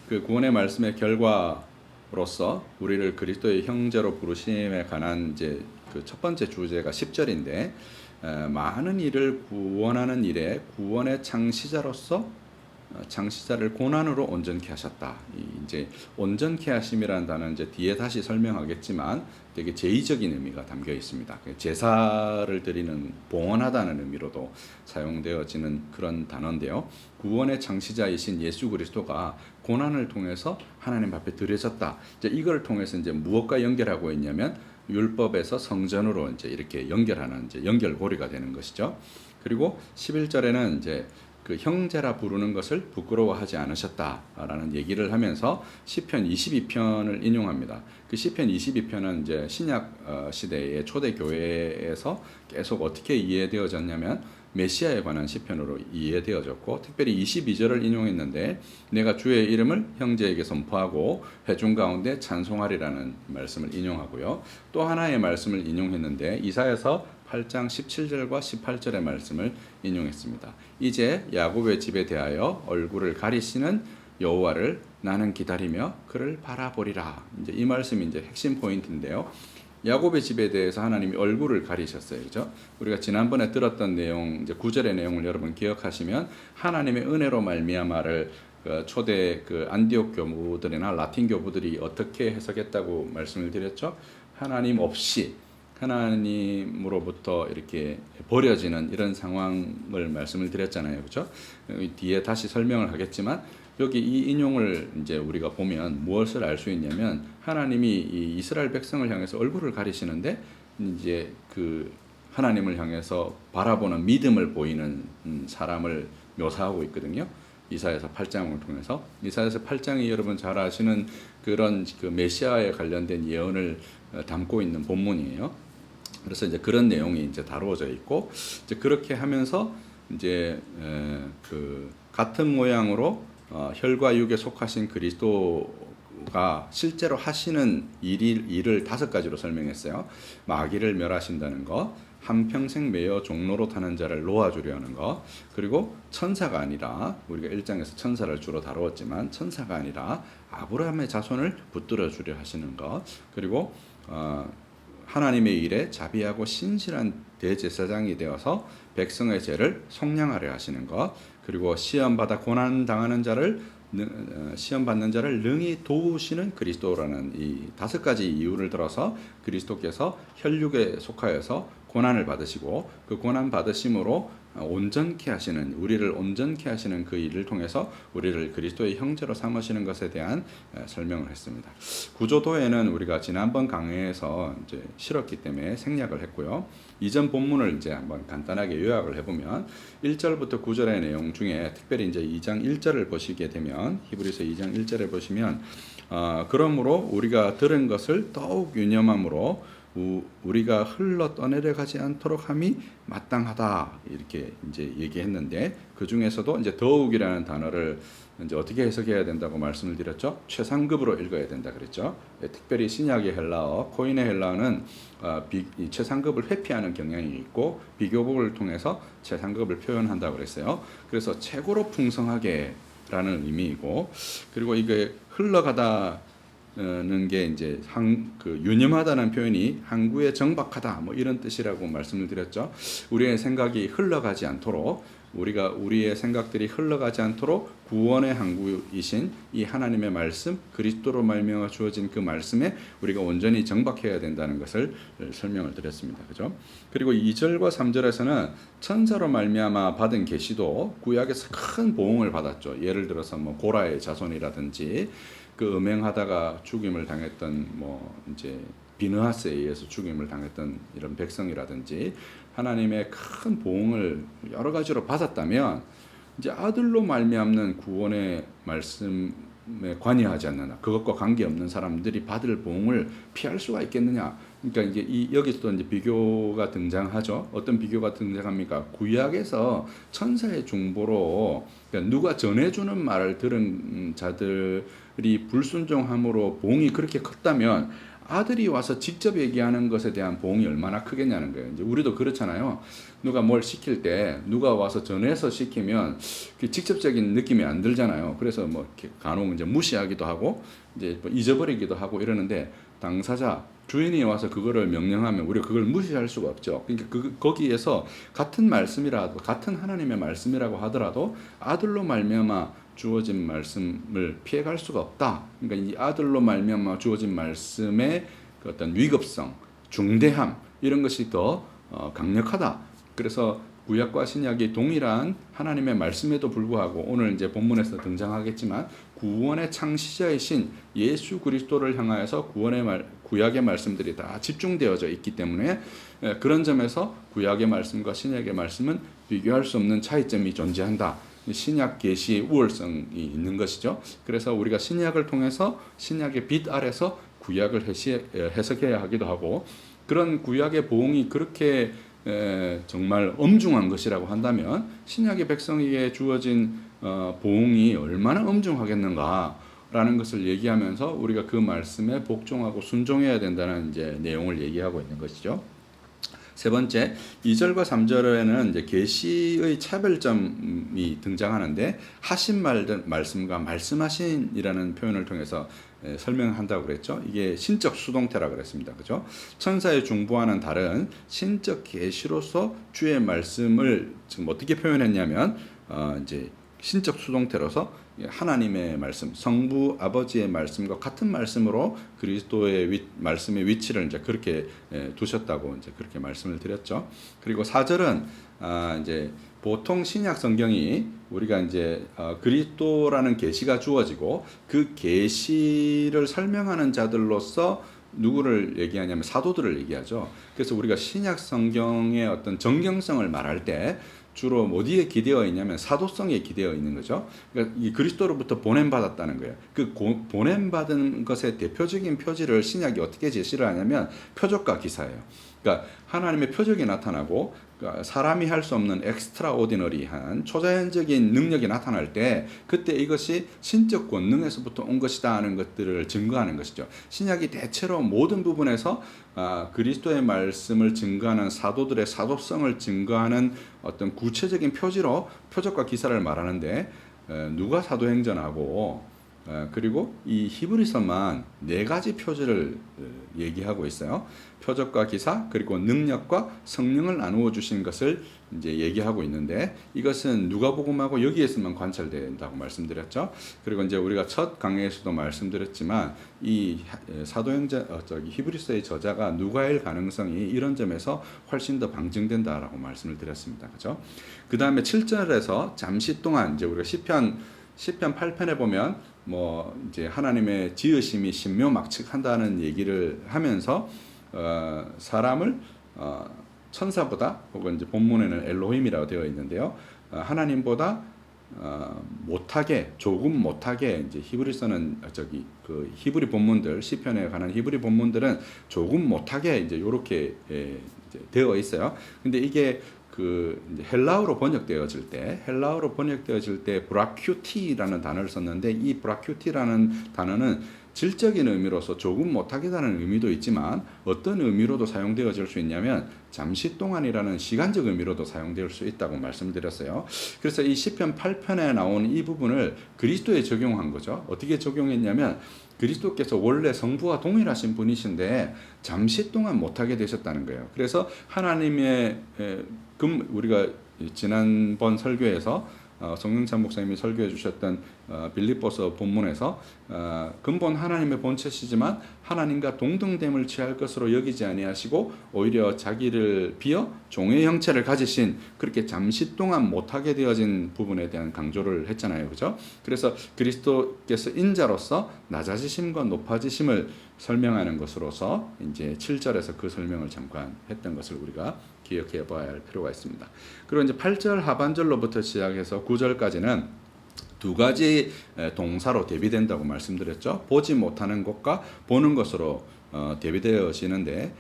A: 그 구원의 말씀의 결과로서 우리를 그리스도의 형제로 부르심에 관한 이제 그 첫 번째 주제가 10절인데 많은 일을 구원하는 일에 구원의 창시자로서 창시자를 고난으로 온전케 하셨다. 이제 온전케 하심이라는 단어는 이제 뒤에 다시 설명하겠지만 되게 제의적인 의미가 담겨 있습니다. 제사를 드리는 봉헌하다는 의미로도 사용되어지는 그런 단어인데요. 구원의 창시자이신 예수 그리스도가 고난을 통해서 하나님 앞에 드려졌다. 이제 이걸 통해서 이제 무엇과 연결하고 있냐면 율법에서 성전으로 이제 이렇게 연결하는 이제 연결고리가 되는 것이죠. 그리고 11절에는 이제 그 형제라 부르는 것을 부끄러워하지 않으셨다라는 얘기를 하면서 시편 22편을 인용합니다. 그 시편 22편은 이제 신약 시대의 초대 교회에서 계속 어떻게 이해되어졌냐면 메시아에 관한 시편으로 이해되어졌고 특별히 22절을 인용했는데 내가 주의 이름을 형제에게 선포하고 회중 가운데 찬송하리라는 말씀을 인용하고요. 또 하나의 말씀을 인용했는데 이사야서 8장 17절과 18절의 말씀을 인용했습니다. 이제 야곱의 집에 대하여 얼굴을 가리시는 여호와를 나는 기다리며 그를 바라보리라. 이제 이 말씀이 이제 핵심 포인트인데요. 야곱의 집에 대해서 하나님이 얼굴을 가리셨어요. 그죠? 우리가 지난번에 들었던 내용, 이제 9절의 내용을 여러분 기억하시면 하나님의 은혜로 말미암아를 초대 안디옥 교부들이나 라틴 교부들이 어떻게 해석했다고 말씀을 드렸죠? 하나님 없이 하나님으로부터 이렇게 버려지는 이런 상황을 말씀을 드렸잖아요. 그렇죠? 뒤에 다시 설명을 하겠지만 여기 이 인용을 이제 우리가 보면 무엇을 알 수 있냐면 하나님이 이 이스라엘 백성을 향해서 얼굴을 가리시는데 이제 그 하나님을 향해서 바라보는 믿음을 보이는 사람을 묘사하고 있거든요. 이사야서 8장을 통해서 이사야서 8장이 여러분 잘 아시는 그런 그 메시아에 관련된 예언을 담고 있는 본문이에요. 그래서 이제 그런 내용이 이제 다루어져 있고 이제 그렇게 하면서 이제 그 같은 모양으로 혈과 육에 속하신 그리스도가 실제로 하시는 일을 5가지로 설명했어요. 마귀를 멸하신다는 것, 한평생 매여 종로로 타는 자를 놓아주려 하는 것, 그리고 천사가 아니라 우리가 1장에서 천사를 주로 다루었지만 천사가 아니라 아브라함의 자손을 붙들어 주려 하시는 것, 그리고 하나님의 일에 자비하고 신실한 대제사장이 되어서 백성의 죄를 속량하려 하시는 것, 그리고 시험받아 고난당하는 자를 시험받는 자를 능히 도우시는 그리스도라는 이 5가지 이유를 들어서 그리스도께서 혈육에 속하여서 고난을 받으시고 그 고난 받으심으로 온전케 하시는, 우리를 온전케 하시는 그 일을 통해서 우리를 그리스도의 형제로 삼으시는 것에 대한 설명을 했습니다. 구조도에는 우리가 지난번 강의에서 이제 실었기 때문에 생략을 했고요. 이전 본문을 이제 한번 간단하게 요약을 해보면 1절부터 9절의 내용 중에 특별히 이제 2장 1절을 보시게 되면, 히브리서 2장 1절에 보시면 그러므로 우리가 들은 것을 더욱 유념함으로 우리가 흘러 떠내려 가지 않도록 함이 마땅하다, 이렇게 이제 얘기했는데, 그 중에서도 이제 더욱이라는 단어를 이제 어떻게 해석해야 된다고 말씀을 드렸죠? 최상급으로 읽어야 된다 그랬죠. 특별히 신약의 헬라어, 코인의 헬라어는 최상급을 회피하는 경향이 있고 비교급을 통해서 최상급을 표현한다고 그랬어요. 그래서 최고로 풍성하게라는 의미이고, 그리고 이게 흘러가다 는 게 이제 유념하다는 표현이 항구에 정박하다 뭐 이런 뜻이라고 말씀을 드렸죠. 우리의 생각이 흘러가지 않도록, 우리의 생각들이 흘러가지 않도록 구원의 항구이신 이 하나님의 말씀, 그리스도로 말미암아 주어진 그 말씀에 우리가 온전히 정박해야 된다는 것을 설명을 드렸습니다. 그죠? 그리고 2절과 3절에서는 천사로 말미암아 받은 계시도 구약에서 큰 보응을 받았죠. 예를 들어서 뭐 고라의 자손이라든지 그 음행하다가 죽임을 당했던 뭐 이제 비느하스에 의해서 죽임을 당했던 이런 백성이라든지 하나님의 큰 보응을 여러 가지로 받았다면, 이제 아들로 말미암는 구원의 말씀에 관여하지 않는, 그것과 관계없는 사람들이 받을 보응을 피할 수가 있겠느냐? 그러니까 이제 여기서도 이제 비교가 등장하죠. 어떤 비교가 등장합니까? 구약에서 천사의 중보로, 그러니까 누가 전해주는 말을 들은 자들이 불순종함으로 보응이 그렇게 컸다면, 아들이 와서 직접 얘기하는 것에 대한 보응이 얼마나 크겠냐는 거예요. 이제 우리도 그렇잖아요. 누가 뭘 시킬 때 누가 와서 전해서 시키면 그 직접적인 느낌이 안 들잖아요. 그래서 뭐 간혹 이제 무시하기도 하고 이제 뭐 잊어버리기도 하고 이러는데, 당사자 주인이 와서 그거를 명령하면 우리가 그걸 무시할 수가 없죠. 그러니까 거기에서 같은 말씀이라도, 같은 하나님의 말씀이라고 하더라도 아들로 말미암아 주어진 말씀을 피해갈 수가 없다. 그러니까 이 아들로 말미암아 주어진 말씀의 그 어떤 위급성, 중대함, 이런 것이 더 강력하다. 그래서 구약과 신약이 동일한 하나님의 말씀에도 불구하고 오늘 이제 본문에서 등장하겠지만 구원의 창시자이신 예수 그리스도를 향하여서 구약의 말씀들이 다 집중되어져 있기 때문에, 그런 점에서 구약의 말씀과 신약의 말씀은 비교할 수 없는 차이점이 존재한다. 신약 계시의 우월성이 있는 것이죠. 그래서 우리가 신약을 통해서 신약의 빛 아래서 구약을 해석해야 하기도 하고, 그런 구약의 보응이 그렇게 정말 엄중한 것이라고 한다면 신약의 백성에게 주어진 보응이 얼마나 엄중하겠는가라는 것을 얘기하면서 우리가 그 말씀에 복종하고 순종해야 된다는 이제 내용을 얘기하고 있는 것이죠. 세 번째, 2절과 3절에는 이제 계시의 차별점이 등장하는데, 하신 말씀과 말씀하신이라는 표현을 통해서 설명한다고 그랬죠. 이게 신적 수동태라고 그랬습니다. 그죠? 천사의 중보와는 다른 신적 계시로서 주의 말씀을 지금 어떻게 표현했냐면, 이제 신적 수동태로서 하나님의 말씀, 성부 아버지의 말씀과 같은 말씀으로 그리스도의 말씀의 위치를 이제 그렇게 두셨다고 이제 그렇게 말씀을 드렸죠. 그리고 4절은 이제 보통 신약 성경이 우리가 이제 그리스도라는 계시가 주어지고 그 계시를 설명하는 자들로서 누구를 얘기하냐면 사도들을 얘기하죠. 그래서 우리가 신약 성경의 어떤 정경성을 말할 때 주로 어디에 기대어 있냐면 사도성에 기대어 있는 거죠. 그러니까 이 그리스도로부터 보냄받았다는 거예요. 그 보냄받은 것의 대표적인 표지를 신약이 어떻게 제시를 하냐면 표적과 기사예요. 그러니까 하나님의 표적이 나타나고, 그러니까 사람이 할 수 없는 엑스트라오디너리한 초자연적인 능력이 나타날 때 그때 이것이 신적 권능에서부터 온 것이다 하는 것들을 증거하는 것이죠. 신약이 대체로 모든 부분에서 그리스도의 말씀을 증거하는 사도들의 사도성을 증거하는 어떤 구체적인 표지로 표적과 기사를 말하는데, 누가 사도행전하고 그리고 이 히브리서만 4가지 표절을 얘기하고 있어요. 표적과 기사 그리고 능력과 성령을 나누어 주신 것을 이제 얘기하고 있는데 이것은 누가복음하고 여기에서만 관찰된다고 말씀드렸죠. 그리고 이제 우리가 첫 강의에서도 말씀드렸지만 이 히브리서의 저자가 누가일 가능성이 이런 점에서 훨씬 더 방증된다라고 말씀을 드렸습니다. 그렇죠? 그 다음에 7절에서 잠시 동안 이제 우리가 시편 8편에 보면 뭐 이제 하나님의 지으심이 신묘막측한다는 얘기를 하면서 사람을 천사보다 혹은 이제 본문에는 엘로힘이라고 되어 있는데요. 하나님보다 못하게 조금 못하게 이제 히브리서는 그 히브리 본문들 시편에 관한 히브리 본문들은 조금 못하게 이제 요렇게 이제 되어 있어요. 근데 이게 그 이제 헬라어로 번역되어질 때 브라큐티라는 단어를 썼는데 이 브라큐티라는 단어는 질적인 의미로서 조금 못하게다는 의미도 있지만 어떤 의미로도 사용되어질 수 있냐면 잠시 동안이라는 시간적 의미로도 사용될 수 있다고 말씀드렸어요. 그래서 이 시편 8편에 나오는 이 부분을 그리스도에 적용한 거죠. 어떻게 적용했냐면 그리스도께서 원래 성부와 동일하신 분이신데 잠시 동안 못하게 되셨다는 거예요. 그래서 하나님의 우리가 지난번 설교에서 성경찬 목사님이 설교해 주셨던 빌립보서 본문에서 근본 하나님의 본체시지만 하나님과 동등됨을 취할 것으로 여기지 아니하시고 오히려 자기를 비어 종의 형체를 가지신 그렇게 잠시 동안 못하게 되어진 부분에 대한 강조를 했잖아요. 그죠? 그래서 그리스도께서 인자로서 낮아지심과 높아지심을 설명하는 것으로서 이제 7절에서 그 설명을 잠깐 했던 것을 우리가 기억해 봐야 할 필요가 있습니다. 그리고 이제 8절 하반절로부터 시작해서 9절까지는 2가지 동사로 대비된다고 말씀드렸죠. 보지 못하는 것과 보는 것으로 대비되어지는데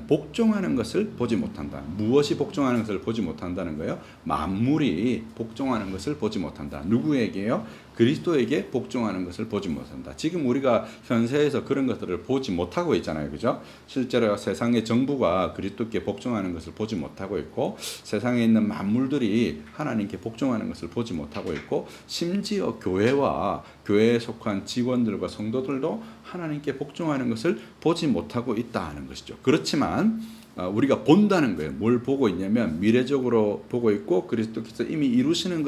A: 복종하는 것을 보지 못한다. 무엇이 복종하는 것을 보지 못한다는 거예요? 만물이 복종하는 것을 보지 못한다. 누구에게요? 그리스도에게 복종하는 것을 보지 못한다. 지금 우리가 현세에서 그런 것들을 보지 못하고 있잖아요. 그죠? 실제로 세상의 정부가 그리스도께 복종하는 것을 보지 못하고 있고 세상에 있는 만물들이 하나님께 복종하는 것을 보지 못하고 있고 심지어 교회와 교회에 속한 직원들과 성도들도 하나님께 복종하는 것을 보지 못하고 있다는 것이죠. 그렇지만 우리가 본다는 거예요. 뭘 보고 있냐면 미래적으로 보고 있고 그리스도께서 이미 이루신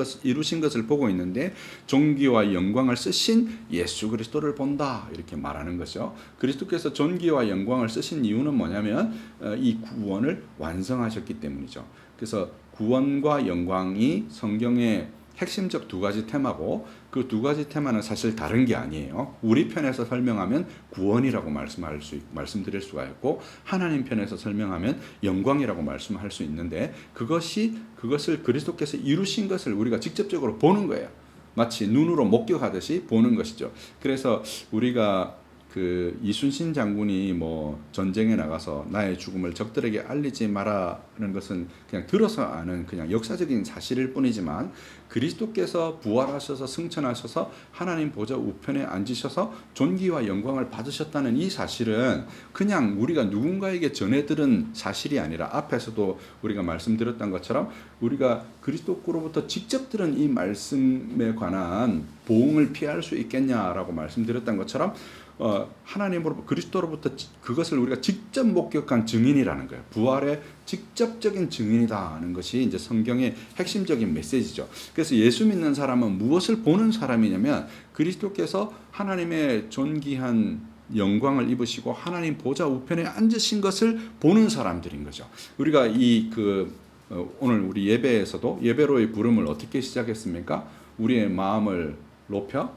A: 것을 보고 있는데 존귀와 영광을 쓰신 예수 그리스도를 본다 이렇게 말하는 거죠. 그리스도께서 존귀와 영광을 쓰신 이유는 뭐냐면 이 구원을 완성하셨기 때문이죠. 그래서 구원과 영광이 성경의 핵심적 2가지 테마고 그 2가지 테마는 사실 다른 게 아니에요. 우리 편에서 설명하면 구원이라고 말씀드릴 수가 있고 하나님 편에서 설명하면 영광이라고 말씀할 수 있는데 그것을 그리스도께서 이루신 것을 우리가 직접적으로 보는 거예요. 마치 눈으로 목격하듯이 보는 것이죠. 그래서 우리가 그 이순신 장군이 뭐 전쟁에 나가서 나의 죽음을 적들에게 알리지 마라는 것은 그냥 들어서 아는 그냥 역사적인 사실일 뿐이지만 그리스도께서 부활하셔서 승천하셔서 하나님 보좌 우편에 앉으셔서 존귀와 영광을 받으셨다는 이 사실은 그냥 우리가 누군가에게 전해 들은 사실이 아니라 앞에서도 우리가 말씀드렸던 것처럼 우리가 그리스도로부터 직접 들은 이 말씀에 관한 보응을 피할 수 있겠냐라고 말씀드렸던 것처럼 하나님으로부터 그리스도로부터 그것을 우리가 직접 목격한 증인이라는 거예요. 부활의 직접적인 증인이다 하는 것이 이제 성경의 핵심적인 메시지죠. 그래서 예수 믿는 사람은 무엇을 보는 사람이냐면 그리스도께서 하나님의 존귀한 영광을 입으시고 하나님 보좌 우편에 앉으신 것을 보는 사람들인 거죠. 우리가 오늘 우리 예배에서도 예배로의 부름을 어떻게 시작했습니까? 우리의 마음을 높여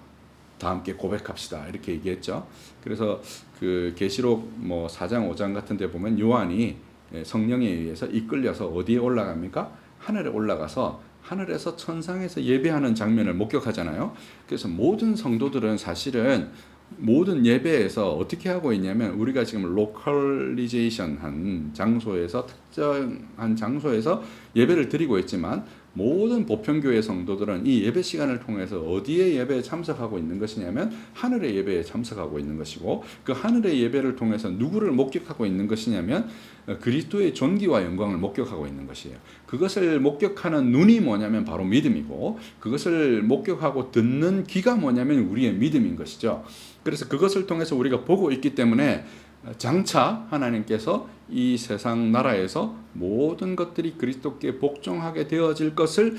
A: 다 함께 고백합시다 이렇게 얘기했죠. 그래서 그 계시록 4장 5장 같은 데 보면 요한이 성령에 의해서 이끌려서 어디에 올라갑니까? 하늘에 올라가서 하늘에서 천상에서 예배하는 장면을 목격하잖아요. 그래서 모든 성도들은 사실은 모든 예배에서 어떻게 하고 있냐면 우리가 지금 로컬리제이션 한 장소에서 특정한 장소에서 예배를 드리고 있지만 모든 보편교회 성도들은 이 예배 시간을 통해서 어디에 예배에 참석하고 있는 것이냐면 하늘의 예배에 참석하고 있는 것이고, 그 하늘의 예배를 통해서 누구를 목격하고 있는 것이냐면 그리스도의 존귀와 영광을 목격하고 있는 것이에요. 그것을 목격하는 눈이 뭐냐면 바로 믿음이고, 그것을 목격하고 듣는 귀가 뭐냐면 우리의 믿음인 것이죠. 그래서 그것을 통해서 우리가 보고 있기 때문에 장차 하나님께서 이 세상 나라에서 모든 것들이 그리스도께 복종하게 되어질 것을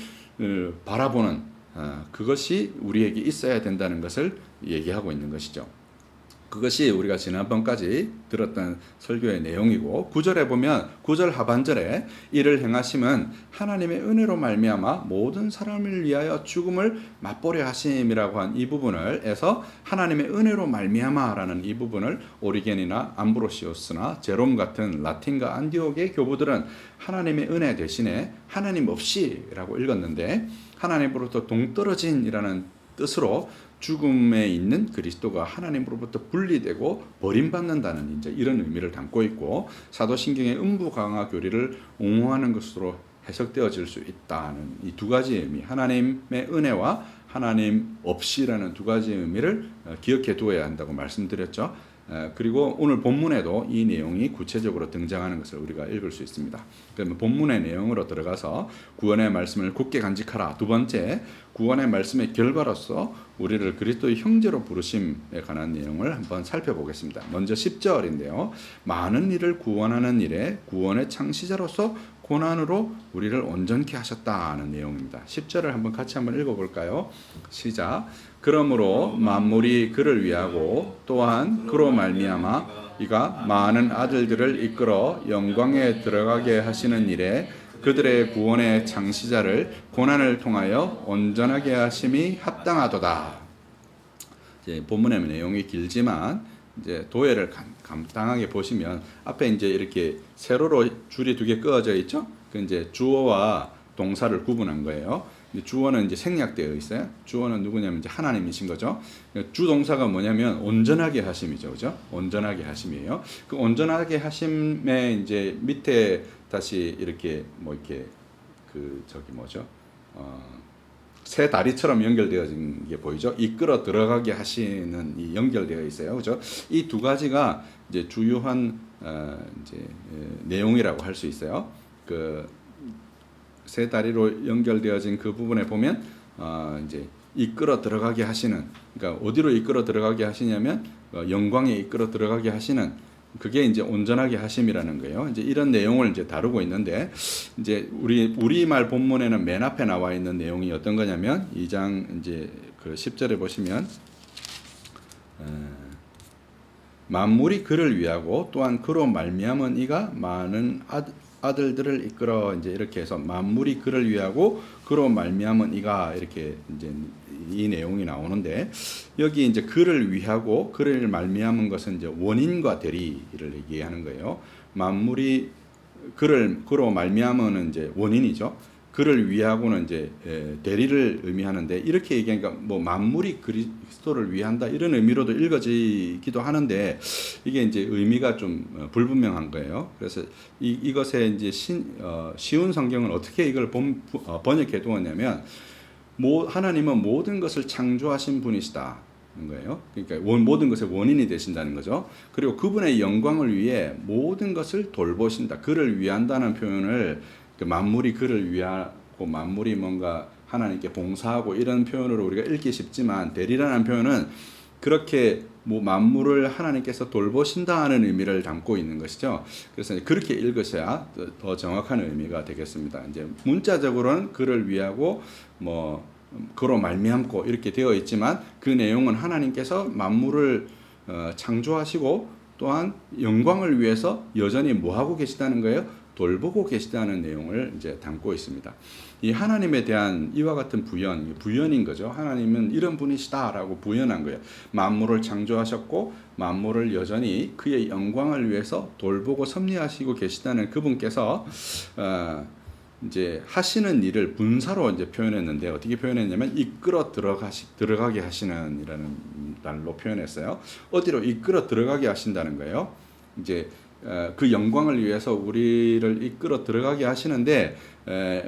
A: 바라보는 그것이 우리에게 있어야 된다는 것을 얘기하고 있는 것이죠. 그것이 우리가 지난번까지 들었던 설교의 내용이고, 9절에 보면 9절 하반절에 이를 행하심은 하나님의 은혜로 말미암아 모든 사람을 위하여 죽음을 맛보려 하심이라고 한 이 부분을 해서 하나님의 은혜로 말미암아라는 이 부분을 오리겐이나 암브로시우스나 제롬 같은 라틴과 안디옥의 교부들은 하나님의 은혜 대신에 하나님 없이라고 읽었는데, 하나님으로부터 동떨어진이라는 뜻으로 죽음에 있는 그리스도가 하나님으로부터 분리되고 버림받는다는 이제 이런 의미를 담고 있고, 사도신경의 음부강화 교리를 옹호하는 것으로 해석되어질 수 있다는 이 두 가지 의미, 하나님의 은혜와 하나님 없이라는 두 가지 의미를 기억해 두어야 한다고 말씀드렸죠. 그리고 오늘 본문에도 이 내용이 구체적으로 등장하는 것을 우리가 읽을 수 있습니다. 그러면 본문의 내용으로 들어가서 구원의 말씀을 굳게 간직하라. 두 번째, 구원의 말씀의 결과로서 우리를 그리스도의 형제로 부르심에 관한 내용을 한번 살펴보겠습니다. 먼저 10절인데요. 많은 일을 구원하는 일에 구원의 창시자로서 고난으로 우리를 온전케 하셨다는 내용입니다. 10절을 한번 같이 한번 읽어볼까요? 시작. 그러므로 만물이 그를 위하고 또한 그로 말미암아 이가 많은 아들들을 이끌어 영광에 들어가게 하시는 일에 그들의 구원의 창시자를 고난을 통하여 온전하게 하심이 합당하도다. 이제 본문의 내용이 길지만 이제 도예를 간단하게 보시면 앞에 이제 이렇게 세로로 줄이 두 개 그어져 있죠. 그 이제 주어와 동사를 구분한 거예요. 주어는 이제 생략되어 있어요. 주어는 누구냐면 이제 하나님이신 거죠. 주 동사가 뭐냐면 온전하게 하심이죠, 그죠? 온전하게 하심이에요. 그 온전하게 하심에 이제 밑에 다시 이렇게 뭐 이렇게 그 저기 뭐죠? 새 다리처럼 연결되어진 게 보이죠? 이끌어 들어가게 하시는 이 연결되어 있어요, 그죠? 이 두 가지가 이제 주요한 이제 내용이라고 할 수 있어요. 그 세 다리로 연결되어진 그 부분에 보면 이제 이끌어 들어가게 하시는, 그러니까 어디로 이끌어 들어가게 하시냐면 영광에 이끌어 들어가게 하시는, 그게 이제 온전하게 하심이라는 거예요. 이제 이런 내용을 이제 다루고 있는데, 이제 우리말 본문에는 맨 앞에 나와 있는 내용이 어떤 거냐면 2장 이제 그 10절에 보시면 만물이 그를 위하고 또한 그로 말미암은 이가 많은 아들들을 이끌어, 이제 이렇게 해서 만물이 그를 위하고 그로 말미암은 이가, 이렇게 이제 이 내용이 나오는데, 여기 이제 그를 위하고 그를 말미암은 것은 이제 원인과 대리를 얘기하는 거예요. 만물이 그로 말미암은 이제 원인이죠. 그를 위하고는 이제 대리를 의미하는데, 이렇게 얘기하니까 뭐 만물이 그리스도를 위한다 이런 의미로도 읽어지기도 하는데, 이게 이제 의미가 좀 불분명한 거예요. 그래서 이것에 이제 쉬운 성경은 어떻게 이걸 번역해 두었냐면, 하나님은 모든 것을 창조하신 분이시다 는 거예요. 그러니까 모든 것의 원인이 되신다는 거죠. 그리고 그분의 영광을 위해 모든 것을 돌보신다. 그를 위한다는 표현을, 만물이 그를 위하고 만물이 뭔가 하나님께 봉사하고 이런 표현으로 우리가 읽기 쉽지만, 대리라는 표현은 그렇게 만물을 하나님께서 돌보신다는 의미를 담고 있는 것이죠. 그래서 그렇게 읽으셔야 더 정확한 의미가 되겠습니다. 이제 문자적으로는 그를 위하고 그로 말미암고 이렇게 되어 있지만, 그 내용은 하나님께서 만물을 창조하시고 또한 영광을 위해서 여전히 뭐 하고 계시다는 거예요? 돌보고 계시다는 내용을 이제 담고 있습니다. 이 하나님에 대한 이와 같은 부연인 거죠. 하나님은 이런 분이시다라고 부연한 거예요. 만물을 창조하셨고 만물을 여전히 그의 영광을 위해서 돌보고 섭리하시고 계시다는 그분께서 이제 하시는 일을 분사로 이제 표현했는데, 어떻게 표현했냐면 이끌어 들어가게 하시는이라는 말로 표현했어요. 어디로 이끌어 들어가게 하신다는 거예요. 이제 그 영광을 위해서 우리를 이끌어 들어가게 하시는데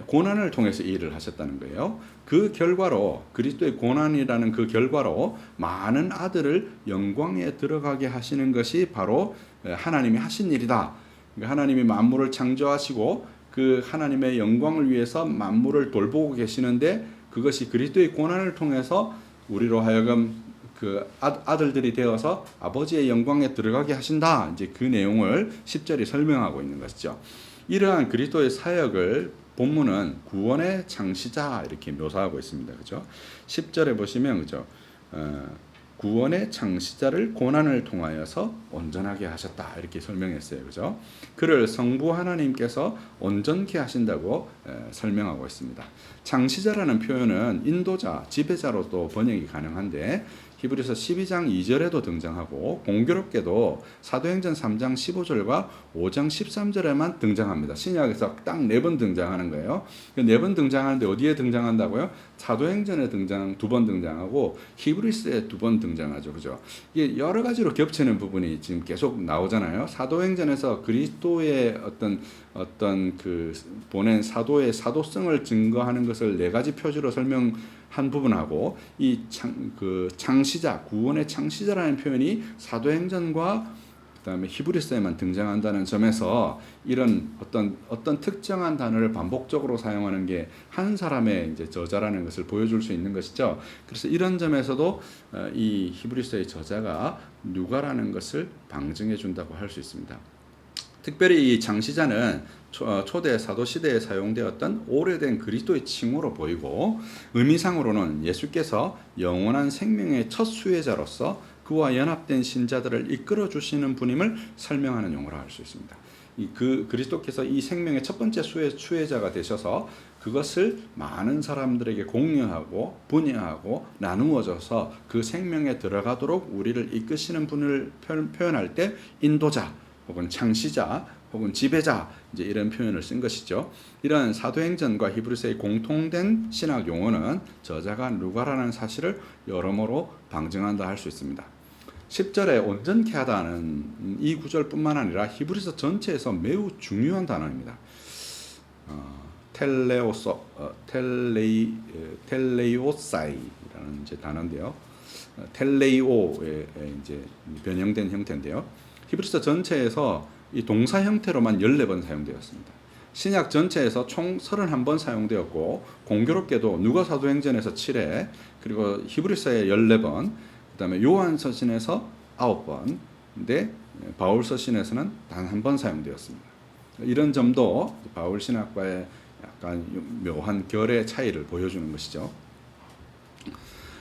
A: 고난을 통해서 이 일을 하셨다는 거예요. 그 결과로 그리스도의 고난이라는 그 결과로 많은 아들을 영광에 들어가게 하시는 것이 바로 하나님이 하신 일이다. 하나님이 만물을 창조하시고 그 하나님의 영광을 위해서 만물을 돌보고 계시는데 그것이 그리스도의 고난을 통해서 우리로 하여금 그 아들들이 되어서 아버지의 영광에 들어가게 하신다. 이제 그 내용을 10절이 설명하고 있는 것이죠. 이러한 그리스도의 사역을 본문은 구원의 창시자 이렇게 묘사하고 있습니다. 그죠? 10절에 보시면 그죠? 구원의 창시자를 고난을 통하여서 온전하게 하셨다 이렇게 설명했어요. 그죠? 그를 성부 하나님께서 온전케 하신다고 설명하고 있습니다. 창시자라는 표현은 인도자, 지배자로도 번역이 가능한데 히브리서 12장 2절에도 등장하고 공교롭게도 사도행전 3장 15절과 5장 13절에만 등장합니다. 신약에서 딱 4번 등장하는 거예요. 4번 등장하는데 어디에 등장한다고요? 사도행전에 2번 등장하고 히브리서에 2번 등장하죠. 그죠? 이게 여러 가지로 겹치는 부분이 지금 계속 나오잖아요. 사도행전에서 그리스도의 어떤 그 보낸 사도의 사도성을 증거하는 것을 4가지 표지로 설명한 부분하고 이 창시자, 구원의 창시자라는 표현이 사도행전과 그다음에 히브리서에만 등장한다는 점에서 이런 어떤 특정한 단어를 반복적으로 사용하는 게 한 사람의 이제 저자라는 것을 보여줄 수 있는 것이죠. 그래서 이런 점에서도 이 히브리서의 저자가 누가라는 것을 방증해 준다고 할 수 있습니다. 특별히 이 창시자는 초대 사도 시대에 사용되었던 오래된 그리스도의 칭호로 보이고 의미상으로는 예수께서 영원한 생명의 첫 수혜자로서 그와 연합된 신자들을 이끌어 주시는 분임을 설명하는 용어로 할 수 있습니다. 그리스도께서 이 생명의 첫 번째 수혜자가 되셔서 그것을 많은 사람들에게 공유하고 분야하고 나누어져서 그 생명에 들어가도록 우리를 이끄시는 분을 표현할 때 인도자 혹은 창시자 혹은 지배자 이제 이런 표현을 쓴 것이죠. 이런 사도행전과 히브리서의 공통된 신학 용어는 저자가 누가라는 사실을 여러모로 방증한다 할 수 있습니다. 10절에 온전케 하다는 이 구절뿐만 아니라 히브리서 전체에서 매우 중요한 단어입니다. 텔레오사이라는 이제 단어인데요. 텔레이오에 이제 변형된 형태인데요. 히브리서 전체에서 이 동사 형태로만 14번 사용되었습니다. 신약 전체에서 총 31번 사용되었고 공교롭게도 누가 사도행전에서 7회 그리고 히브리서에 14번 그다음에 요한 서신에서 9번인데 바울 서신에서는 단 한 번 사용되었습니다. 이런 점도 바울 신학과의 약간 묘한 결의 차이를 보여주는 것이죠.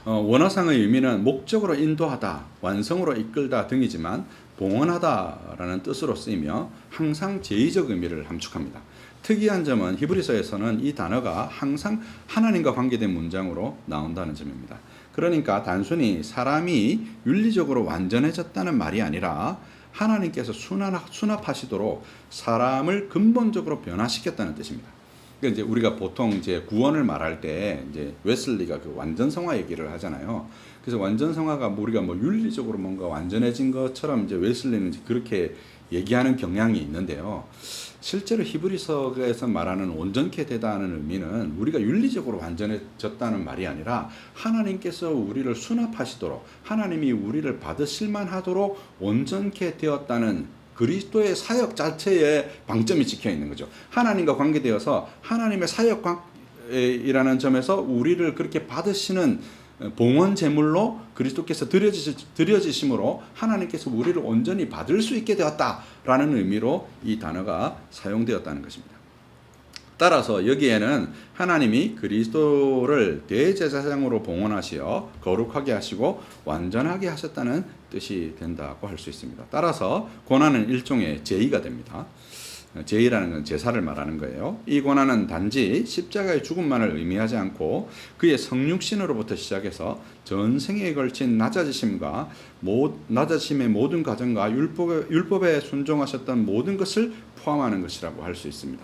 A: 원어상의 의미는 목적으로 인도하다, 완성으로 이끌다 등이지만 봉헌하다라는 뜻으로 쓰이며 항상 제의적 의미를 함축합니다. 특이한 점은 히브리서에서는 이 단어가 항상 하나님과 관계된 문장으로 나온다는 점입니다. 그러니까 단순히 사람이 윤리적으로 완전해졌다는 말이 아니라 하나님께서 수납하시도록 사람을 근본적으로 변화시켰다는 뜻입니다. 그러니까 이제 우리가 보통 이제 구원을 말할 때 이제 웨슬리가 그 완전성화 얘기를 하잖아요. 그래서 완전성화가 우리가 뭐 윤리적으로 뭔가 완전해진 것처럼 이제 웨슬리는 그렇게 얘기하는 경향이 있는데요. 실제로 히브리서에서 말하는 온전케 되다는 의미는 우리가 윤리적으로 완전해졌다는 말이 아니라 하나님께서 우리를 수납하시도록 하나님이 우리를 받으실만 하도록 온전케 되었다는 그리스도의 사역 자체에 방점이 찍혀 있는 거죠. 하나님과 관계되어서 하나님의 사역이라는 점에서 우리를 그렇게 받으시는 봉헌 제물로 그리스도께서 드려지심으로 하나님께서 우리를 온전히 받을 수 있게 되었다라는 의미로 이 단어가 사용되었다는 것입니다. 따라서 여기에는 하나님이 그리스도를 대제사장으로 봉헌하시어 거룩하게 하시고 완전하게 하셨다는 뜻이 된다고 할 수 있습니다. 따라서 고난은 일종의 제의가 됩니다. 제의라는 건 제사를 말하는 거예요. 이 고난은 단지 십자가의 죽음만을 의미하지 않고 그의 성육신으로부터 시작해서 전생에 걸친 낮아지심의 모든 과정과 율법에 순종하셨던 모든 것을 포함하는 것이라고 할 수 있습니다.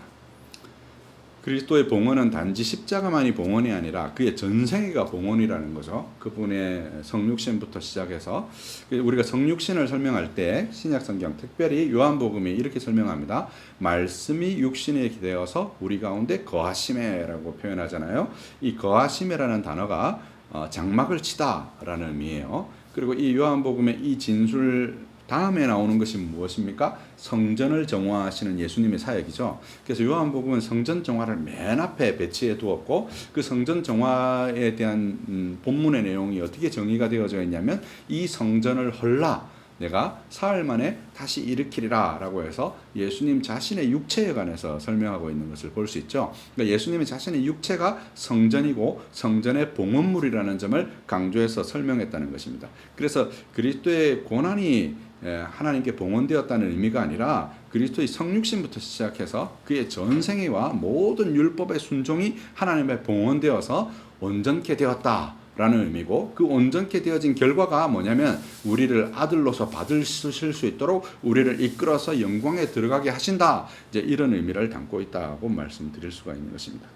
A: 그리스도의 봉헌은 단지 십자가만이 봉헌이 아니라 그의 전생애가 봉헌이라는 거죠. 그분의 성육신부터 시작해서 우리가 성육신을 설명할 때 신약성경 특별히 요한복음이 이렇게 설명합니다. 말씀이 육신이 되어서 우리 가운데 거하심에라고 표현하잖아요. 이 거하심이라는 단어가 장막을 치다라는 의미예요. 그리고 이 요한복음의 이 진술 다음에 나오는 것이 무엇입니까? 성전을 정화하시는 예수님의 사역이죠. 그래서 요한복음은 성전 정화를 맨 앞에 배치해 두었고 그 성전 정화에 대한 본문의 내용이 어떻게 정의가 되어져 있냐면 이 성전을 헐라 내가 사흘 만에 다시 일으키리라 라고 해서 예수님 자신의 육체에 관해서 설명하고 있는 것을 볼 수 있죠. 그러니까 예수님의 자신의 육체가 성전이고 성전의 봉헌물이라는 점을 강조해서 설명했다는 것입니다. 그래서 그리스도의 고난이 하나님께 봉헌되었다는 의미가 아니라 그리스도의 성육신부터 시작해서 그의 전생애와 모든 율법의 순종이 하나님의 봉헌되어서 온전케 되었다 라는 의미고, 그 온전케 되어진 결과가 뭐냐면 우리를 아들로서 받으실 수 있도록 우리를 이끌어서 영광에 들어가게 하신다, 이제 이런 의미를 담고 있다고 말씀드릴 수가 있는 것입니다.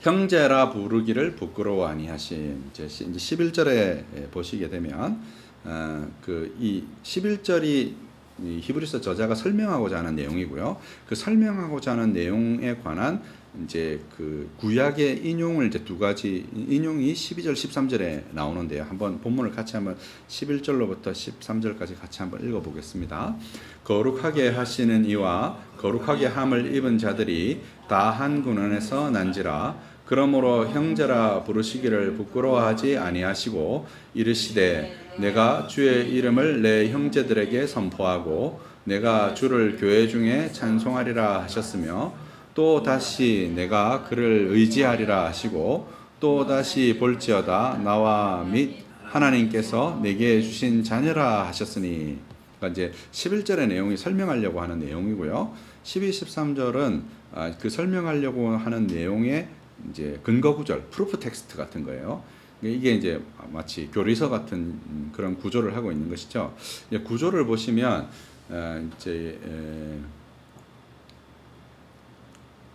A: 형제라 부르기를 부끄러워 아니하심. 이제 11절에 보시게 되면 이 11절이 이 히브리서 저자가 설명하고자 하는 내용이고요. 그 설명하고자 하는 내용에 관한 이제 그 구약의 인용을 이제 두 가지 인용이 12절 13절에 나오는데요. 한번 본문을 같이 한번 11절로부터 13절까지 같이 한번 읽어 보겠습니다. 거룩하게 하시는 이와 거룩하게 함을 입은 자들이 다 한 군원에서 난지라. 그러므로 형제라 부르시기를 부끄러워하지 아니하시고 이르시되 내가 주의 이름을 내 형제들에게 선포하고 내가 주를 교회 중에 찬송하리라 하셨으며 또 다시 내가 그를 의지하리라 하시고 또 다시 볼지어다 나와 및 하나님께서 내게 주신 자녀라 하셨으니. 그러니까 이제 11절의 내용이 설명하려고 하는 내용이고요. 12, 13절은 그 설명하려고 하는 내용의 이제 근거 구절, 프루프 텍스트 같은 거예요. 이게 이제 마치 교리서 같은 그런 구조를 하고 있는 것이죠. 구조를 보시면 이제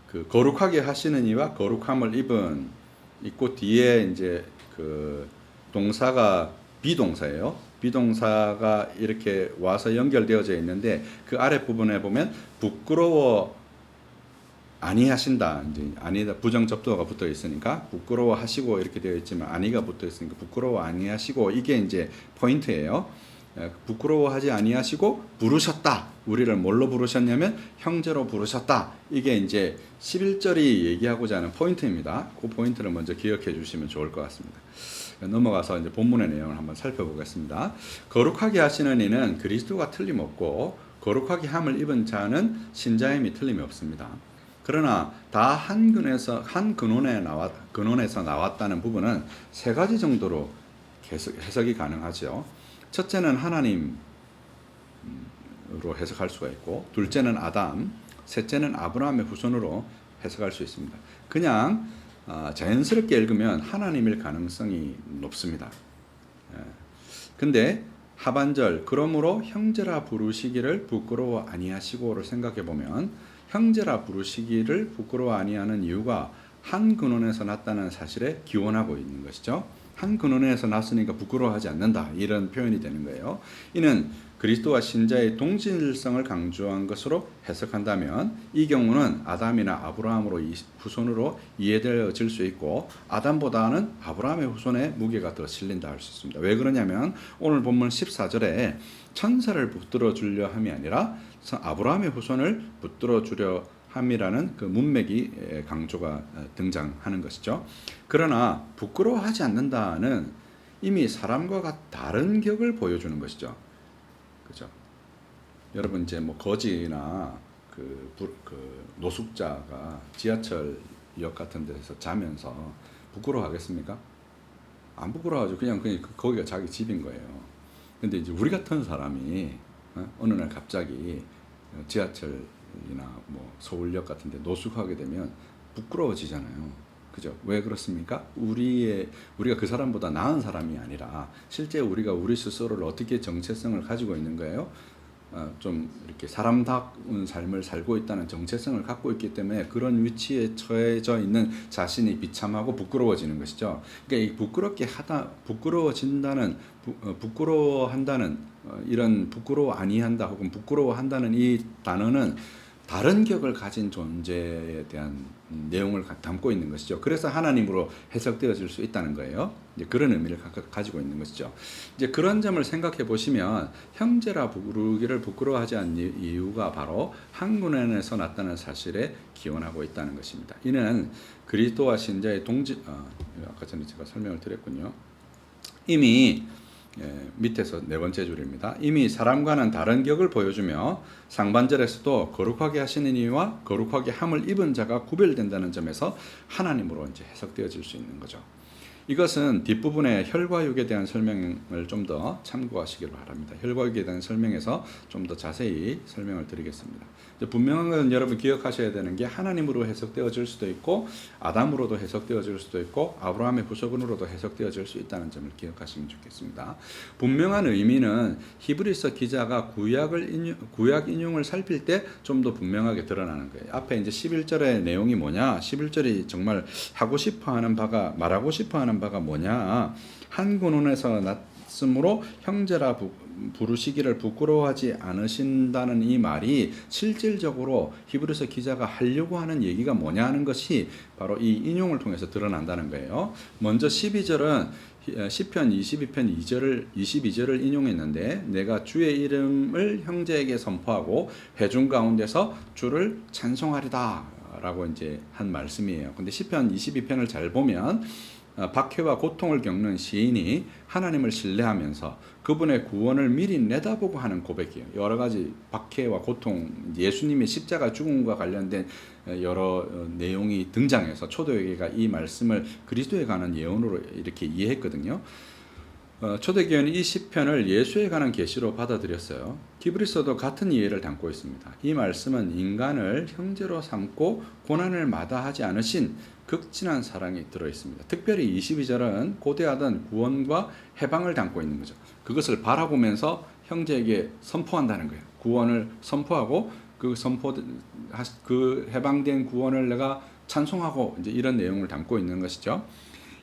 A: 그 거룩하게 하시는 이와 거룩함을 입은 있고 뒤에 이제 그 동사가 비동사예요. 비동사가 이렇게 와서 연결되어져 있는데 그 아래 부분에 보면 부끄러워 아니하신다. 이제 아니다 부정 접두어가 붙어 있으니까 부끄러워 하시고 이렇게 되어 있지만 아니가 붙어 있으니까 부끄러워 아니하시고, 이게 이제 포인트예요. 부끄러워하지 아니하시고 부르셨다. 우리를 뭘로 부르셨냐면 형제로 부르셨다. 이게 이제 11절이 얘기하고자 하는 포인트입니다. 그 포인트를 먼저 기억해 주시면 좋을 것 같습니다. 넘어가서 이제 본문의 내용을 한번 살펴보겠습니다. 거룩하게 하시는 이는 그리스도가 틀림없고 거룩하게 함을 입은 자는 신자임이 틀림이 없습니다. 그러나 다 한 근원에서 나왔다는 부분은 세 가지 정도로 해석이 가능하죠. 첫째는 하나님으로 해석할 수가 있고, 둘째는 아담, 셋째는 아브라함의 후손으로 해석할 수 있습니다. 그냥 자연스럽게 읽으면 하나님일 가능성이 높습니다. 근데 하반절 그러므로 형제라 부르시기를 부끄러워 아니하시고를 생각해 보면 형제라 부르시기를 부끄러워 아니하는 이유가 한 근원에서 났다는 사실에 기원하고 있는 것이죠. 한 근원에서 났으니까 부끄러워하지 않는다, 이런 표현이 되는 거예요. 이는 그리스도와 신자의 동질성을 강조한 것으로 해석한다면 이 경우는 아담이나 아브라함으로 후손으로 이해되어질 수 있고 아담보다는 아브라함의 후손에 무게가 더 실린다 할 수 있습니다. 왜 그러냐면 오늘 본문 14절에 천사를 붙들어 주려 함이 아니라 아브라함의 후손을 붙들어 주려 함이라는 그 문맥이 강조가 등장하는 것이죠. 그러나 부끄러워하지 않는다는 이미 사람과 다른 격을 보여주는 것이죠. 그죠? 여러분 이제 뭐 거지나 그 노숙자가 지하철역 같은 데서 자면서 부끄러워하겠습니까? 안 부끄러워하죠. 그냥 거기가 자기 집인 거예요. 근데 이제 우리 같은 사람이 어느 날 갑자기 지하철이나 뭐 서울역 같은 데 노숙하게 되면 부끄러워지잖아요. 그죠? 왜 그렇습니까? 우리가 그 사람보다 나은 사람이 아니라 실제 우리가 우리 스스로를 어떻게 정체성을 가지고 있는 거예요? 좀 이렇게 사람다운 삶을 살고 있다는 정체성을 갖고 있기 때문에 그런 위치에 처해져 있는 자신이 비참하고 부끄러워지는 것이죠. 그러니까 이 부끄러워한다는 이런 부끄러워 아니한다 혹은 부끄러워한다는 이 단어는 다른 격을 가진 존재에 대한 내용을 담고 있는 것이죠. 그래서 하나님으로 해석되어질 수 있다는 거예요. 이제 그런 의미를 가지고 있는 것이죠. 이제 그런 점을 생각해 보시면 형제라 부르기를 부끄러워하지 않는 이유가 바로 한 군원에서 났다는 사실에 기원하고 있다는 것입니다. 이는 그리스도와 신자의 아까 전에 제가 설명을 드렸군요. 이미 밑에서 네 번째 줄입니다. 이미 사람과는 다른 격을 보여주며 상반절에서도 거룩하게 하시는 이와 거룩하게 함을 입은 자가 구별된다는 점에서 하나님으로 이제 해석되어질 수 있는 거죠. 이것은 뒷부분에 혈과 육에 대한 설명을 좀 더 참고하시기를 바랍니다. 혈과 육에 대한 설명에서 좀 더 자세히 설명을 드리겠습니다. 분명한 건 여러분 기억하셔야 되는 게 하나님으로 해석되어질 수도 있고 아담으로도 해석되어질 수도 있고 아브라함의 후손으로도 해석되어질 수 있다는 점을 기억하시면 좋겠습니다. 분명한 의미는 히브리서 기자가 구약 인용을 살필 때 좀 더 분명하게 드러나는 거예요. 앞에 이제 11절의 내용이 뭐냐? 11절이 정말 말하고 싶어 하는 바가 뭐냐? 한 군원에서 났으므로 형제라 부르시기를 부끄러워하지 않으신다는 이 말이 실질적으로 히브리서 기자가 하려고 하는 얘기가 뭐냐 하는 것이 바로 이 인용을 통해서 드러난다는 거예요. 먼저 12절은 시편 22편 22절을 인용했는데 내가 주의 이름을 형제에게 선포하고 회중 가운데서 주를 찬송하리다 라고 이제 한 말씀이에요. 근데 시편 22편을 잘 보면 박해와 고통을 겪는 시인이 하나님을 신뢰하면서 그분의 구원을 미리 내다보고 하는 고백이에요. 여러 가지 박해와 고통, 예수님의 십자가 죽음과 관련된 여러 내용이 등장해서 초대교회가 이 말씀을 그리스도에 관한 예언으로 이렇게 이해했거든요. 초대교회는 이 시편을 예수에 관한 계시로 받아들였어요. 히브리서도 같은 이해를 담고 있습니다. 이 말씀은 인간을 형제로 삼고 고난을 마다하지 않으신 극진한 사랑이 들어있습니다. 특별히 22절은 고대하던 구원과 해방을 담고 있는 거죠. 그것을 바라보면서 형제에게 선포한다는 거예요. 구원을 선포하고 그 해방된 구원을 내가 찬송하고 이제 이런 내용을 담고 있는 것이죠.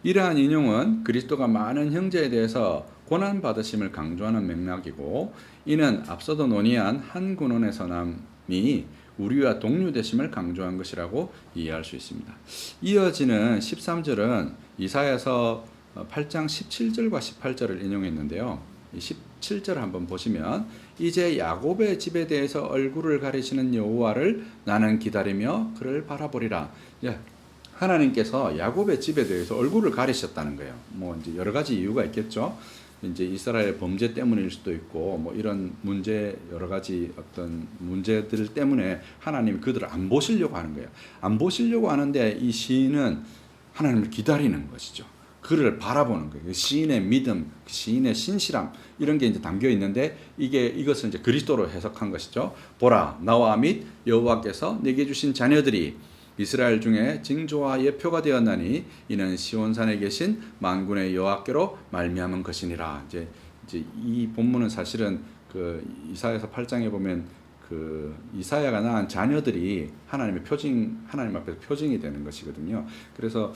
A: 이러한 인용은 그리스도가 많은 형제에 대해서 고난 받으심을 강조하는 맥락이고 이는 앞서도 논의한 한 군원에서 남이 우리와 동료되심을 강조한 것이라고 이해할 수 있습니다. 이어지는 13절은 이사야서 8장 17절과 18절을 인용했는데요. 17절 한번 보시면 이제 야곱의 집에 대해서 얼굴을 가리시는 여호와를 나는 기다리며 그를 바라보리라. 하나님께서 야곱의 집에 대해서 얼굴을 가리셨다는 거예요. 뭐 이제 여러 가지 이유가 있겠죠. 이제 이스라엘 범죄 때문일 수도 있고 뭐 이런 여러 가지 어떤 문제들 때문에 하나님이 그들을 안 보시려고 하는 거예요. 안 보시려고 하는데 이 시인은 하나님을 기다리는 것이죠. 그를 바라보는 거예요. 시인의 믿음, 시인의 신실함 이런 게 이제 담겨 있는데 이것을 이제 그리스도로 해석한 것이죠. 보라, 나와 및 여호와께서 내게 주신 자녀들이 이스라엘 중에 징조와 예표가 되었나니 이는 시온산에 계신 만군의 여호와께로 말미암은 것이니라. 이제 이 본문은 사실은 그 이사야서 8장에 보면 그 이사야가 낳은 자녀들이 하나님 앞에서 표징이 되는 것이거든요. 그래서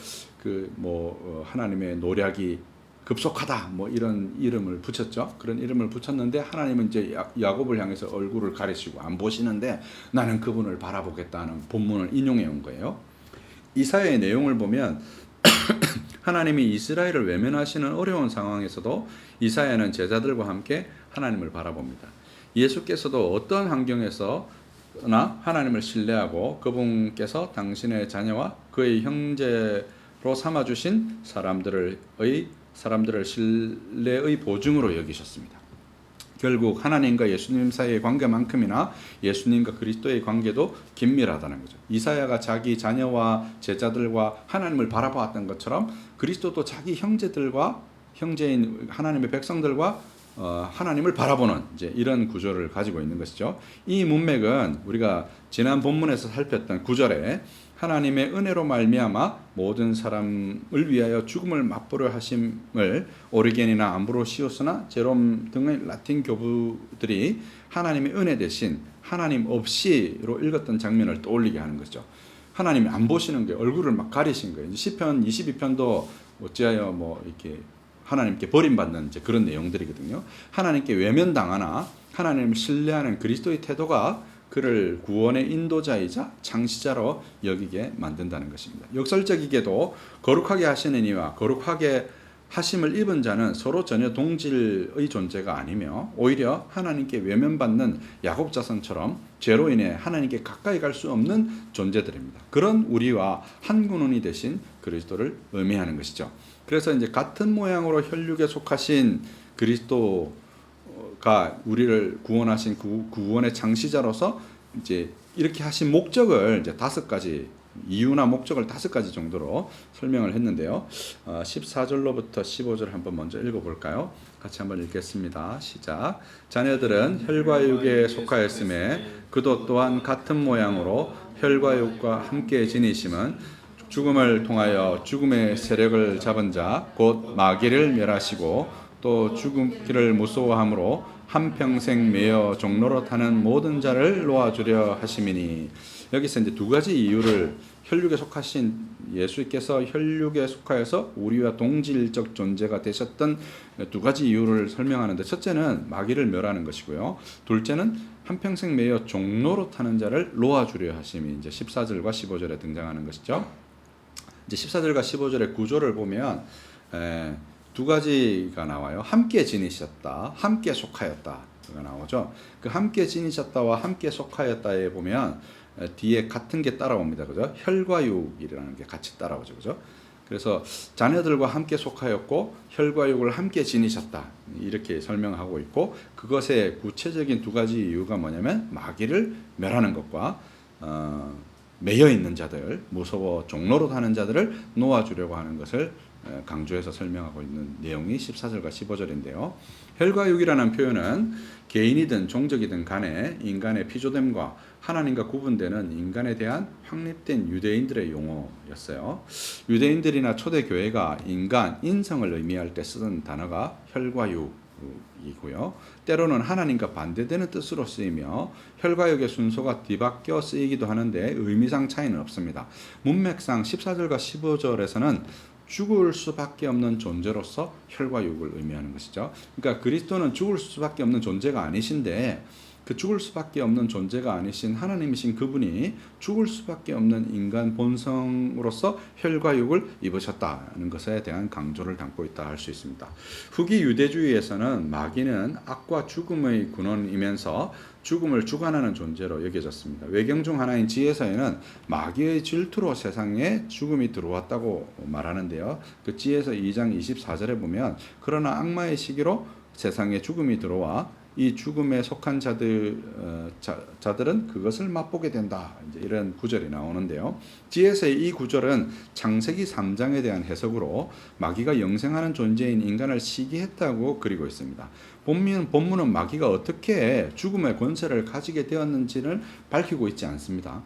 A: 하나님의 노략이 급속하다 뭐 이런 이름을 붙였죠. 그런 이름을 붙였는데 하나님은 이제 야곱을 향해서 얼굴을 가리시고 안 보시는데 나는 그분을 바라보겠다는 본문을 인용해 온 거예요. 이사야의 내용을 보면 하나님이 이스라엘을 외면하시는 어려운 상황에서도 이사야는 제자들과 함께 하나님을 바라봅니다. 예수께서도 어떤 환경에서나 하나님을 신뢰하고 그분께서 당신의 자녀와 그의 형제로 삼아주신 사람들을 신뢰의 보증으로 여기셨습니다. 결국 하나님과 예수님 사이의 관계만큼이나 예수님과 그리스도의 관계도 긴밀하다는 거죠. 이사야가 자기 자녀와 제자들과 하나님을 바라보았던 것처럼 그리스도도 자기 형제인 하나님의 백성들과 하나님을 바라보는 이제 이런 구조를 가지고 있는 것이죠. 이 문맥은 우리가 지난 본문에서 살폈던 9절에 하나님의 은혜로 말미암아 모든 사람을 위하여 죽음을 맛보려 하심을 오리겐이나 암브로시우스나 제롬 등의 라틴 교부들이 하나님의 은혜 대신 하나님 없이로 읽었던 장면을 떠올리게 하는 거죠. 하나님이 안 보시는 게 얼굴을 막 가리신 거예요. 시편 22편도 어찌하여 뭐 이렇게 하나님께 버림받는 이제 그런 내용들이거든요. 하나님께 외면당하나 하나님을 신뢰하는 그리스도의 태도가 그를 구원의 인도자이자 창시자로 여기게 만든다는 것입니다. 역설적이게도 거룩하게 하시는 이와 거룩하게 하심을 입은 자는 서로 전혀 동질의 존재가 아니며 오히려 하나님께 외면받는 야곱 자손처럼 죄로 인해 하나님께 가까이 갈 수 없는 존재들입니다. 그런 우리와 한 근원이 되신 그리스도를 의미하는 것이죠. 그래서 이제 같은 모양으로 혈육에 속하신 그리스도가 우리를 구원하신 구원의 창시자로서 이제 이렇게 하신 목적을 이제 5가지 이유나 목적을 5가지 정도로 설명을 했는데요. 14절로부터 15절 한번 먼저 읽어볼까요? 같이 한번 읽겠습니다. 시작. 자녀들은 혈과 육에 속하였음에 그도 또한 같은 모양으로 혈과 육과 함께 지니심은 죽음을 통하여 죽음의 세력을 잡은 자 곧 마귀를 멸하시고 또 죽기를 무서워함으로 한평생 매여 종로로 타는 모든 자를 놓아주려 하심이니. 여기서 이제 2가지 이유를 혈육에 속하신 예수께서 혈육에 속하여서 우리와 동질적 존재가 되셨던 2가지 이유를 설명하는데, 첫째는 마귀를 멸하는 것이고요. 둘째는 한평생 매여 종로로 타는 자를 놓아주려 하심이 이제 14절과 15절에 등장하는 것이죠. 이제 14절과 15절의 구조를 보면 2가지가 나와요. 함께 지니셨다, 함께 속하였다가 나오죠. 그 함께 지니셨다와 함께 속하였다에 보면 뒤에 같은 게 따라옵니다. 그죠? 혈과 육이라는 게 같이 따라오죠. 그죠? 그래서 자녀들과 함께 속하였고 혈과 육을 함께 지니셨다, 이렇게 설명하고 있고, 그것의 구체적인 2가지 이유가 뭐냐면 마귀를 멸하는 것과 매여 있는 자들, 무서워 종로로 가는 자들을 놓아주려고 하는 것을 강조해서 설명하고 있는 내용이 14절과 15절인데요. 혈과 육이라는 표현은 개인이든 종족이든 간에 인간의 피조됨과 하나님과 구분되는 인간에 대한 확립된 유대인들의 용어였어요. 유대인들이나 초대교회가 인간, 인성을 의미할 때 쓰던 단어가 혈과 육이고요. 때로는 하나님과 반대되는 뜻으로 쓰이며 혈과 육의 순서가 뒤바뀌어 쓰이기도 하는데 의미상 차이는 없습니다. 문맥상 14절과 15절에서는 죽을 수밖에 없는 존재로서 혈과 육을 의미하는 것이죠. 그러니까 그리스도는 죽을 수밖에 없는 존재가 아니신데, 그 죽을 수밖에 없는 존재가 아니신 하나님이신 그분이 죽을 수밖에 없는 인간 본성으로서 혈과 육을 입으셨다는 것에 대한 강조를 담고 있다 할 수 있습니다. 후기 유대주의에서는 마귀는 악과 죽음의 근원이면서 죽음을 주관하는 존재로 여겨졌습니다. 외경 중 하나인 지혜서에는 마귀의 질투로 세상에 죽음이 들어왔다고 말하는데요. 그 지혜서 2장 24절에 보면 그러나 악마의 시기로 세상에 죽음이 들어와 이 죽음에 속한 자들은 그것을 맛보게 된다, 이제 이런 구절이 나오는데요. 지혜서의 이 구절은 창세기 3장에 대한 해석으로 마귀가 영생하는 존재인 인간을 시기했다고 그리고 있습니다. 본문은 마귀가 어떻게 죽음의 권세를 가지게 되었는지를 밝히고 있지 않습니다.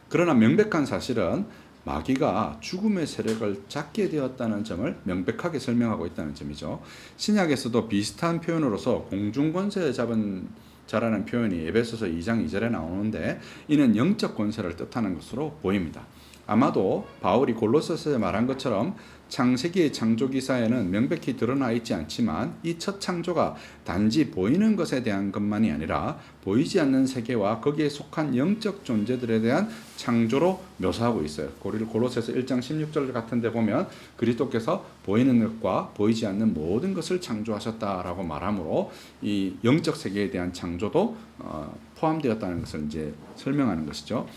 A: 그러나 명백한 사실은 마귀가 죽음의 세력을 잡게 되었다는 점을 명백하게 설명하고 있다는 점이죠. 신약에서도 비슷한 표현으로서 공중권세에 잡은 자라는 표현이 에베소서 2장 2절에 나오는데, 이는 영적 권세를 뜻하는 것으로 보입니다. 아마도 바울이 골로새서에 말한 것처럼 창세기의 창조 기사에는 명백히 드러나 있지 않지만 이 첫 창조가 단지 보이는 것에 대한 것만이 아니라 보이지 않는 세계와 거기에 속한 영적 존재들에 대한 창조로 묘사하고 있어요. 골로새서 1장 16절 같은 데 보면 그리스도께서 보이는 것과 보이지 않는 모든 것을 창조하셨다라고 말하므로 이 영적 세계에 대한 창조도 포함되었다는 것을 이제 설명하는 것이죠.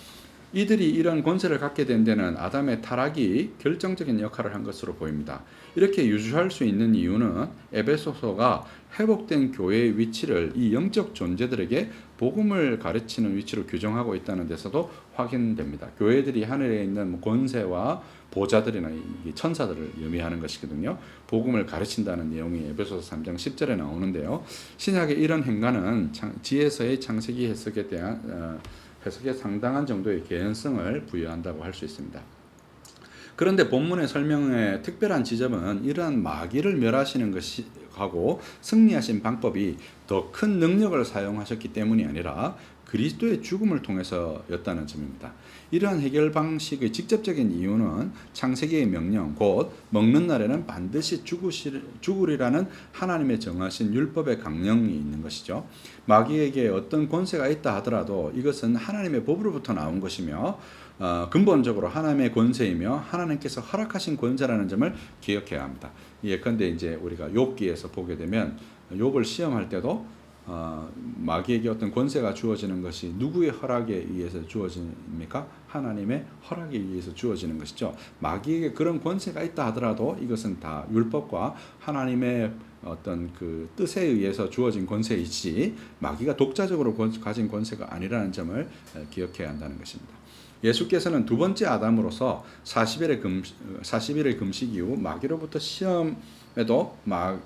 A: 이들이 이런 권세를 갖게 된 데는 아담의 타락이 결정적인 역할을 한 것으로 보입니다. 이렇게 유추할 수 있는 이유는 에베소서가 회복된 교회의 위치를 이 영적 존재들에게 복음을 가르치는 위치로 규정하고 있다는 데서도 확인됩니다. 교회들이 하늘에 있는 권세와 보좌들이나 천사들을 의미하는 것이거든요. 복음을 가르친다는 내용이 에베소서 3장 10절에 나오는데요. 신약의 이런 행간은 지혜서의 창세기 해석에 대한 해석에 상당한 정도의 개연성을 부여한다고 할 수 있습니다. 그런데 본문의 설명의 특별한 지점은 이러한 마귀를 멸하시는 것이 하고 승리하신 방법이 더 큰 능력을 사용하셨기 때문이 아니라 그리스도의 죽음을 통해서였다는 점입니다. 이러한 해결 방식의 직접적인 이유는 창세기의 명령, 곧 먹는 날에는 반드시 죽으리라는 하나님의 정하신 율법의 강령이 있는 것이죠. 마귀에게 어떤 권세가 있다 하더라도 이것은 하나님의 법으로부터 나온 것이며 근본적으로 하나님의 권세이며 하나님께서 허락하신 권세라는 점을 기억해야 합니다. 예컨대 이제 우리가 욥기에서 보게 되면 욥을 시험할 때도 마귀에게 어떤 권세가 주어지는 것이 누구의 허락에 의해서 주어집니까? 하나님의 허락에 의해서 주어지는 것이죠. 마귀에게 그런 권세가 있다 하더라도 이것은 다 율법과 하나님의 어떤 그 뜻에 의해서 주어진 권세이지 마귀가 독자적으로 가진 권세가 아니라는 점을 기억해야 한다는 것입니다. 예수께서는 두 번째 아담으로서 40일의 금식 이후 마귀로부터 시험에도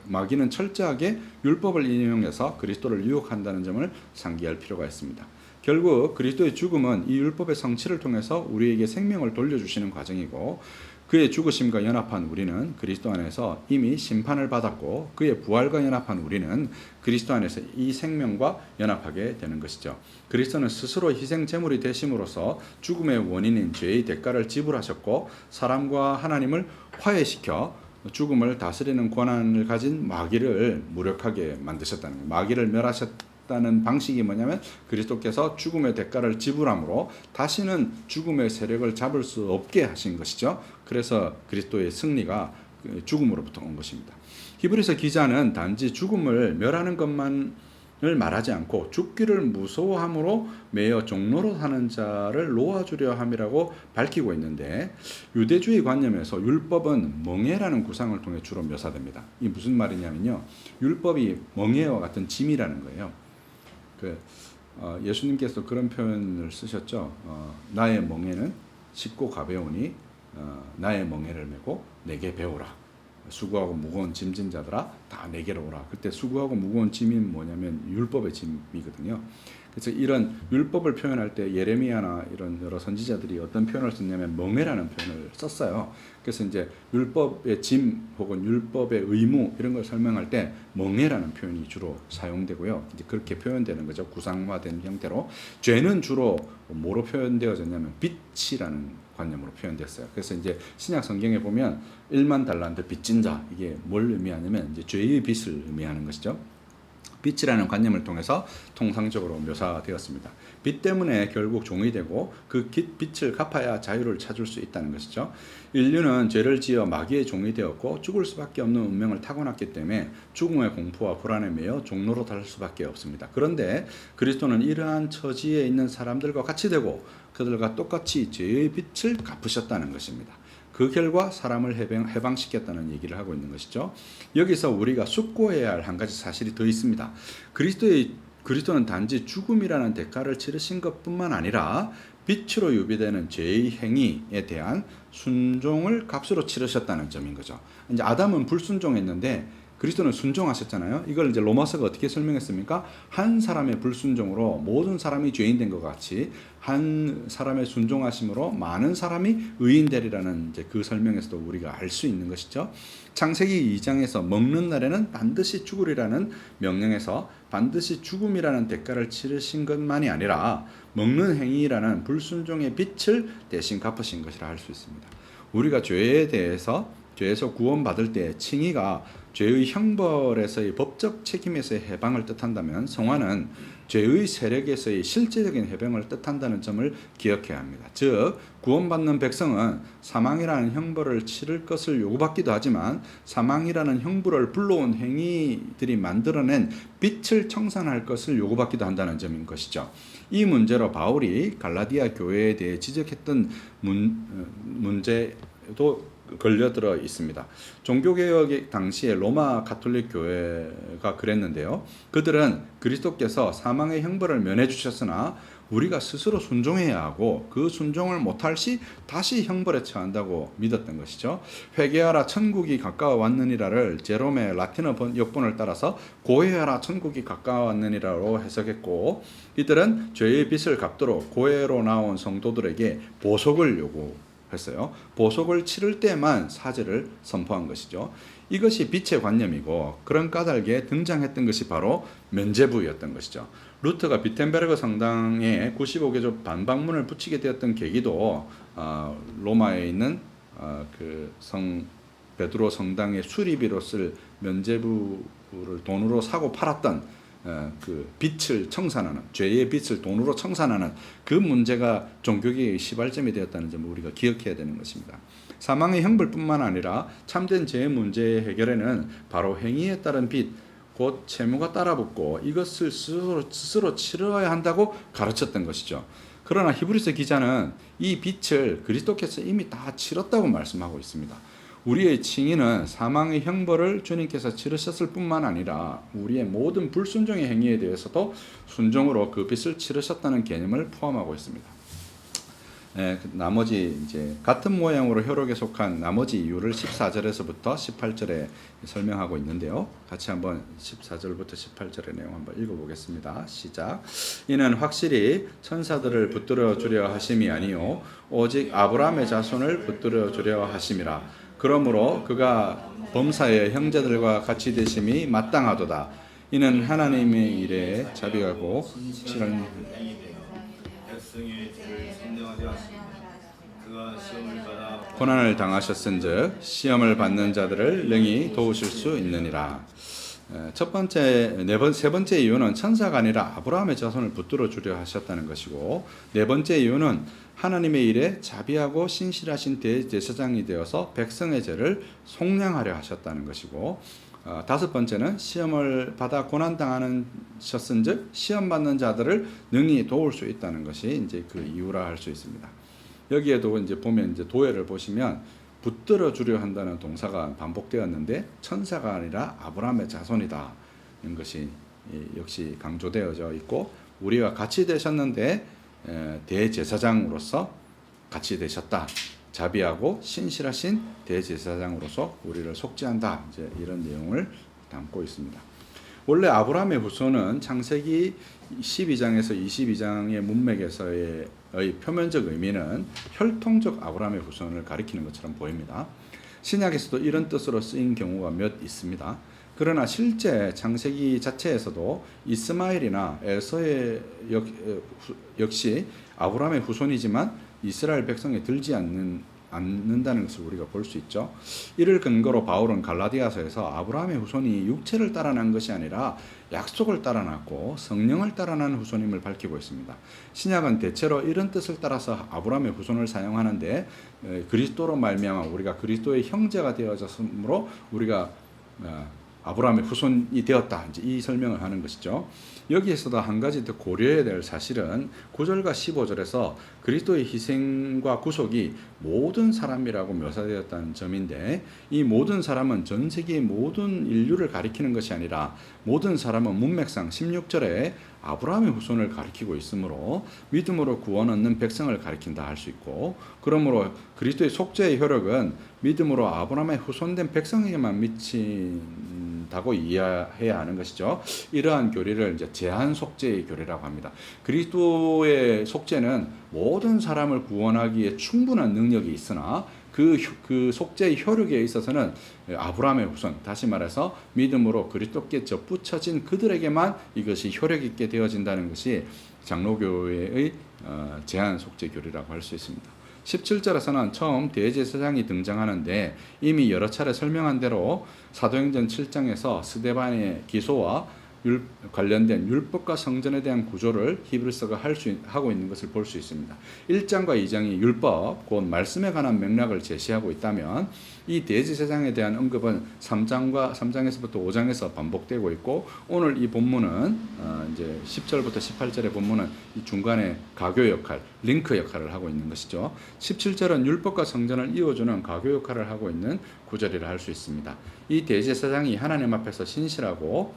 A: 마귀는 철저하게 율법을 인용해서 그리스도를 유혹한다는 점을 상기할 필요가 있습니다. 결국 그리스도의 죽음은 이 율법의 성취를 통해서 우리에게 생명을 돌려주시는 과정이고 그의 죽으심과 연합한 우리는 그리스도 안에서 이미 심판을 받았고 그의 부활과 연합한 우리는 그리스도 안에서 이 생명과 연합하게 되는 것이죠. 그리스도는 스스로 희생 제물이 되심으로써 죽음의 원인인 죄의 대가를 지불하셨고 사람과 하나님을 화해시켜 죽음을 다스리는 권한을 가진 마귀를 무력하게 만드셨다는 거예요. 마귀를 멸하셨다는 방식이 뭐냐면 그리스도께서 죽음의 대가를 지불함으로 다시는 죽음의 세력을 잡을 수 없게 하신 것이죠. 그래서 그리스도의 승리가 죽음으로부터 온 것입니다. 히브리서 기자는 단지 죽음을 멸하는 것만을 말하지 않고 죽기를 무서워함으로 매여 종로로 사는 자를 놓아주려 함이라고 밝히고 있는데 유대주의 관념에서 율법은 멍에라는 구상을 통해 주로 묘사됩니다. 이 무슨 말이냐면요. 율법이 멍에와 같은 짐이라는 거예요. 예수님께서 그런 표현을 쓰셨죠. 나의 멍에는 쉽고 가벼우니 나의 멍에를 메고 내게 배우라. 수고하고 무거운 짐진 자들아 다 내게로 오라. 그때 수고하고 무거운 짐이 뭐냐면 율법의 짐이거든요. 그래서 이런 율법을 표현할 때 예레미야나 이런 여러 선지자들이 어떤 표현을 썼냐면 멍에라는 표현을 썼어요. 그래서 이제 율법의 짐 혹은 율법의 의무 이런 걸 설명할 때 멍에라는 표현이 주로 사용되고요. 이제 그렇게 표현되는 거죠. 구상화된 형태로. 죄는 주로 뭐로 표현되어졌냐면 빛이라는 관념으로 표현됐어요. 그래서 이제 신약 성경에 보면 1만 달란트 빚진 자 이게 뭘 의미하냐면 이제 죄의 빚을 의미하는 것이죠. 빛이라는 관념을 통해서 통상적으로 묘사되었습니다. 빛 때문에 결국 종이 되고 그 빛을 갚아야 자유를 찾을 수 있다는 것이죠. 인류는 죄를 지어 마귀의 종이 되었고 죽을 수밖에 없는 운명을 타고났기 때문에 죽음의 공포와 불안에 매여 종로로 달 수밖에 없습니다. 그런데 그리스도는 이러한 처지에 있는 사람들과 같이 되고 그들과 똑같이 죄의 빛을 갚으셨다는 것입니다. 그 결과 사람을 해방시켰다는 얘기를 하고 있는 것이죠. 여기서 우리가 숙고해야 할 한 가지 사실이 더 있습니다. 그리스도는 단지 죽음이라는 대가를 치르신 것뿐만 아니라 빛으로 유비되는 죄의 행위에 대한 순종을 값으로 치르셨다는 점인 거죠. 이제 아담은 불순종했는데 그리스도는 순종하셨잖아요. 이걸 이제 로마서가 어떻게 설명했습니까? 한 사람의 불순종으로 모든 사람이 죄인 된 것 같이 한 사람의 순종하심으로 많은 사람이 의인 되리라는 이제 그 설명에서도 우리가 알 수 있는 것이죠. 창세기 2장에서 먹는 날에는 반드시 죽으리라는 명령에서 반드시 죽음이라는 대가를 치르신 것만이 아니라 먹는 행위라는 불순종의 빛을 대신 갚으신 것이라 할 수 있습니다. 우리가 죄에서 구원받을 때 칭의가 죄의 형벌에서의 법적 책임에서의 해방을 뜻한다면 성화는 죄의 세력에서의 실제적인 해방을 뜻한다는 점을 기억해야 합니다. 즉 구원받는 백성은 사망이라는 형벌을 치를 것을 요구받기도 하지만 사망이라는 형벌을 불러온 행위들이 만들어낸 빛을 청산할 것을 요구받기도 한다는 점인 것이죠. 이 문제로 바울이 갈라디아 교회에 대해 지적했던 문제도 걸려들어 있습니다. 종교개혁 당시에 로마 가톨릭 교회가 그랬는데요. 그들은 그리스도께서 사망의 형벌을 면해 주셨으나 우리가 스스로 순종해야 하고 그 순종을 못할 시 다시 형벌에 처한다고 믿었던 것이죠. 회개하라 천국이 가까워 왔느니라를 제롬의 라틴어 역본을 따라서 고해하라 천국이 가까워 왔느니라로 해석했고, 이들은 죄의 빚을 갚도록 고해로 나온 성도들에게 보속을 요구했어요. 보속을 치를 때만 사죄를 선포한 것이죠. 이것이 빛의 관념이고, 그런 까닭에 등장했던 것이 바로 면죄부였던 것이죠. 루터가 비텐베르그 성당에 95개조 반박문을 붙이게 되었던 계기도 로마에 있는 그 성 베드로 성당의 수리비로 쓸 면죄부를 돈으로 사고 팔았던 그 빚을 청산하는, 죄의 빚을 돈으로 청산하는 그 문제가 종교개혁의 시발점이 되었다는 점을 우리가 기억해야 되는 것입니다. 사망의 형벌뿐만 아니라 참된 죄의 문제 해결에는 바로 행위에 따른 빚, 곧 채무가 따라붙고 이것을 스스로 치러야 한다고 가르쳤던 것이죠. 그러나 히브리서 기자는 이 빚을 그리스도께서 이미 다 치렀다고 말씀하고 있습니다. 우리의 칭의는 사망의 형벌을 주님께서 치르셨을 뿐만 아니라 우리의 모든 불순종의 행위에 대해서도 순종으로 그 빚을 치르셨다는 개념을 포함하고 있습니다. 나머지 이제 같은 모양으로 혈육에 속한 나머지 이유를 14절에서부터 18절에 설명하고 있는데요. 같이 한번 14절부터 18절의 내용 한번 읽어보겠습니다. 시작. 이는 확실히 천사들을 붙들어 주려 하심이 아니요 오직 아브라함의 자손을 붙들어 주려 하심이라. 그러므로 그가 범사의 형제들과 같이 되심이 마땅하도다. 이는 하나님의 일에 자비하고 실은
B: 백성의 죄를 선정하지 않습니다. 그가 시험을 받아
A: 고난을 당하셨은즉 시험을 받는 자들을 능히 도우실 수 있느니라. 세 번째 이유는 천사가 아니라 아브라함의 자손을 붙들어 주려 하셨다는 것이고, 네 번째 이유는 하나님의 일에 자비하고 신실하신 대제사장이 되어서 백성의 죄를 속량하려 하셨다는 것이고, 다섯 번째는 시험을 받아 고난 당하셨은즉 시험 받는 자들을 능히 도울 수 있다는 것이 이제 그 이유라 할 수 있습니다. 여기에도 이제 보면 이제 도해를 보시면 붙들어 주려 한다는 동사가 반복되었는데 천사가 아니라 아브라함의 자손이다. 이런 것이 역시 강조되어져 있고, 우리가 같이 되셨는데 대제사장으로서 같이 되셨다. 자비하고 신실하신 대제사장으로서 우리를 속죄한다. 이제 이런 내용을 담고 있습니다. 원래 아브라함의 후손은 창세기 12장에서 22장의 문맥에서의 표면적 의미는 혈통적 아브라함의 후손을 가리키는 것처럼 보입니다. 신약에서도 이런 뜻으로 쓰인 경우가 몇 있습니다. 그러나 실제 창세기 자체에서도 이스마엘이나 에서의 역시 아브라함의 후손이지만 이스라엘 백성에 들지 않는다는 것을 우리가 볼 수 있죠. 이를 근거로 바울은 갈라디아서에서 아브라함의 후손이 육체를 따라난 것이 아니라 약속을 따라났고 성령을 따라난 후손임을 밝히고 있습니다. 신약은 대체로 이런 뜻을 따라서 아브라함의 후손을 사용하는데, 그리스도로 말미암아 우리가 그리스도의 형제가 되어졌으므로 우리가 아브라함의 후손이 되었다. 이제 이 설명을 하는 것이죠. 여기에서도 한 가지 더 고려해야 될 사실은 9절과 15절에서 그리스도의 희생과 구속이 모든 사람이라고 묘사되었다는 점인데, 이 모든 사람은 전 세계의 모든 인류를 가리키는 것이 아니라 모든 사람은 문맥상 16절에 아브라함의 후손을 가리키고 있으므로 믿음으로 구원 얻는 백성을 가리킨다 할 수 있고, 그러므로 그리스도의 속죄의 효력은 믿음으로 아브라함의 후손된 백성에게만 미친다고 이해해야 하는 것이죠. 이러한 교리를 이제 제한 속죄의 교리라고 합니다. 그리스도의 속죄는 모든 사람을 구원하기에 충분한 능력이 있으나 그 속죄의 효력에 있어서는 아브라함의 후손, 다시 말해서 믿음으로 그리스도께 접붙여진 그들에게만 이것이 효력 있게 되어진다는 것이 장로교회의 제한 속죄 교리라고 할 수 있습니다. 17절에서는 처음 대제사장이 등장하는데 이미 여러 차례 설명한 대로 사도행전 7장에서 스데반의 기소와 관련된 율법과 성전에 대한 구조를 히브리서가 하고 있는 것을 볼 수 있습니다. 1장과 2장이 율법, 곧 말씀에 관한 맥락을 제시하고 있다면 이 대제사장에 대한 언급은 3장에서부터 5장에서 반복되고 있고, 오늘 이 본문은 이제 10절부터 18절의 본문은 이 중간에 가교 역할, 링크 역할을 하고 있는 것이죠. 17절은 율법과 성전을 이어주는 가교 역할을 하고 있는 구절이라 할 수 있습니다. 이 대제사장이 하나님 앞에서 신실하고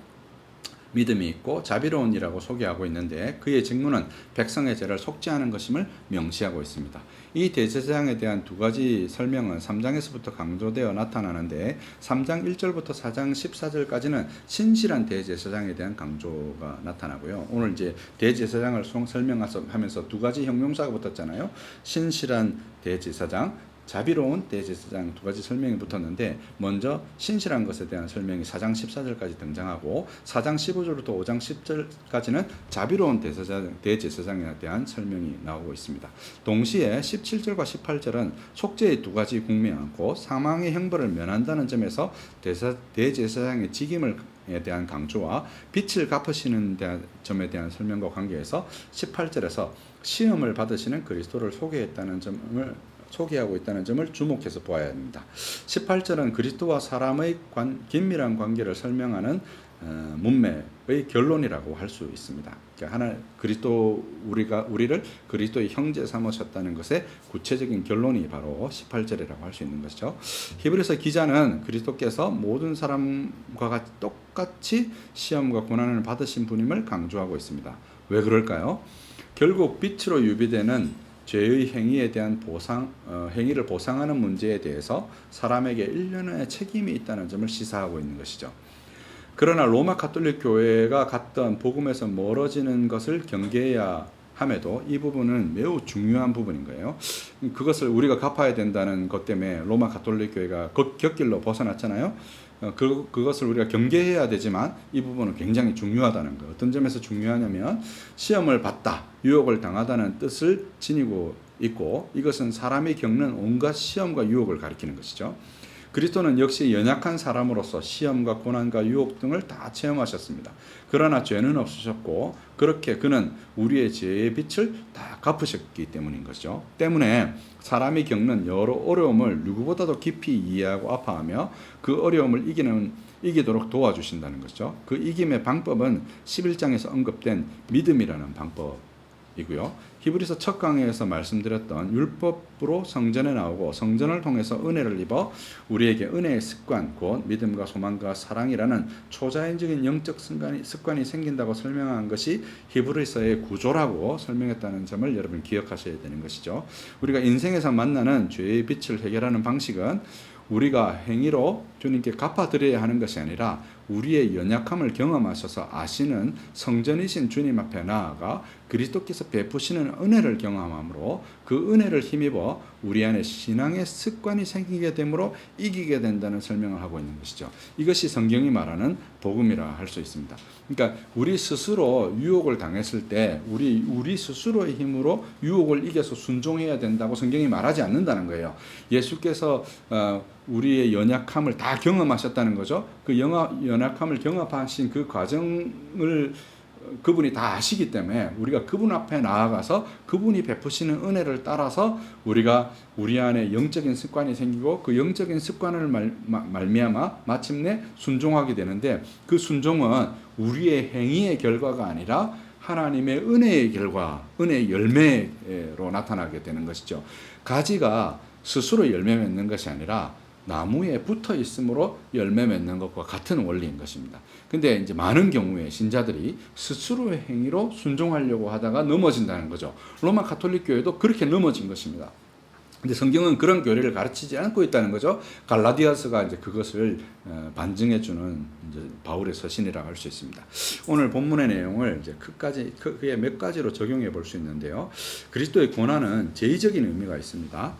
A: 믿음이 있고 자비로운이라고 소개하고 있는데, 그의 직무는 백성의 죄를 속죄하는 것임을 명시하고 있습니다. 이 대제사장에 대한 두 가지 설명은 3장에서부터 강조되어 나타나는데, 3장 1절부터 4장 14절까지는 신실한 대제사장에 대한 강조가 나타나고요. 오늘 이제 대제사장을 설명하면서 두 가지 형용사가 붙었잖아요. 신실한 대제사장, 자비로운 대제사장, 두 가지 설명이 붙었는데, 먼저 신실한 것에 대한 설명이 4장 14절까지 등장하고, 4장 15절부터 5장 10절까지는 자비로운 대제사장에 대한 설명이 나오고 있습니다. 동시에 17절과 18절은 속죄의 두 가지 국면, 곧 사망의 형벌을 면한다는 점에서 대제사장의 직임에 대한 강조와 빛을 갚으시는 점에 대한 설명과 관계에서 18절에서 시험을 받으시는 그리스도를 소개하고 있다는 점을 주목해서 보아야 합니다. 18절은 그리스도와 사람의 긴밀한 관계를 설명하는 문맥의 결론이라고 할 수 있습니다. 그러니까 우리를 그리스도의 형제 삼으셨다는 것의 구체적인 결론이 바로 18절이라고 할 수 있는 것이죠. 히브리서 기자는 그리스도께서 모든 사람과 똑같이 시험과 고난을 받으신 분임을 강조하고 있습니다. 왜 그럴까요? 결국 빛으로 유비되는 죄의 행위에 대한 행위를 보상하는 문제에 대해서 사람에게 일련의 책임이 있다는 점을 시사하고 있는 것이죠. 그러나 로마 가톨릭 교회가 갔던 복음에서 멀어지는 것을 경계해야 함에도 이 부분은 매우 중요한 부분인 거예요. 그것을 우리가 갚아야 된다는 것 때문에 로마 가톨릭 교회가 곁길로 벗어났잖아요. 그것을 우리가 경계해야 되지만 이 부분은 굉장히 중요하다는 거. 어떤 점에서 중요하냐면, 시험을 받다, 유혹을 당하다는 뜻을 지니고 있고, 이것은 사람이 겪는 온갖 시험과 유혹을 가리키는 것이죠. 그리스도는 역시 연약한 사람으로서 시험과 고난과 유혹 등을 다 체험하셨습니다. 그러나 죄는 없으셨고, 그렇게 그는 우리의 죄의 빛을 다 갚으셨기 때문인 것이죠. 때문에 사람이 겪는 여러 어려움을 누구보다도 깊이 이해하고 아파하며 그 어려움을 이기도록 도와주신다는 것이죠. 그 이김의 방법은 11장에서 언급된 믿음이라는 방법이고요. 히브리서 첫 강의에서 말씀드렸던 율법으로 성전에 나오고, 성전을 통해서 은혜를 입어 우리에게 은혜의 습관, 곧 믿음과 소망과 사랑이라는 초자연적인 영적 습관이 생긴다고 설명한 것이 히브리서의 구조라고 설명했다는 점을 여러분 기억하셔야 되는 것이죠. 우리가 인생에서 만나는 죄의 빛을 해결하는 방식은 우리가 행위로 주님께 갚아드려야 하는 것이 아니라 우리의 연약함을 경험하셔서 아시는 성전이신 주님 앞에 나아가 그리스도께서 베푸시는 은혜를 경험함으로 그 은혜를 힘입어 우리 안에 신앙의 습관이 생기게 되므로 이기게 된다는 설명을 하고 있는 것이죠. 이것이 성경이 말하는 복음이라 할 수 있습니다. 그러니까 우리 스스로 유혹을 당했을 때 우리 스스로의 힘으로 유혹을 이겨서 순종해야 된다고 성경이 말하지 않는다는 거예요. 예수께서 우리의 연약함을 다 경험하셨다는 거죠. 그 연약함을 경험하신 그 과정을 그분이 다 아시기 때문에 우리가 그분 앞에 나아가서 그분이 베푸시는 은혜를 따라서 우리가 우리 안에 영적인 습관이 생기고 그 영적인 습관을 말미암아 마침내 순종하게 되는데, 그 순종은 우리의 행위의 결과가 아니라 하나님의 은혜의 결과, 은혜의 열매로 나타나게 되는 것이죠. 가지가 스스로 열매 맺는 것이 아니라 나무에 붙어 있으므로 열매 맺는 것과 같은 원리인 것입니다. 근데 이제 많은 경우에 신자들이 스스로의 행위로 순종하려고 하다가 넘어진다는 거죠. 로마 가톨릭 교회도 그렇게 넘어진 것입니다. 근데 성경은 그런 교리를 가르치지 않고 있다는 거죠. 갈라디아서가 이제 그것을 반증해주는 이제 바울의 서신이라고 할 수 있습니다. 오늘 본문의 내용을 이제 크게 몇 가지로 적용해 볼 수 있는데요. 그리스도의 고난은 제의적인 의미가 있습니다.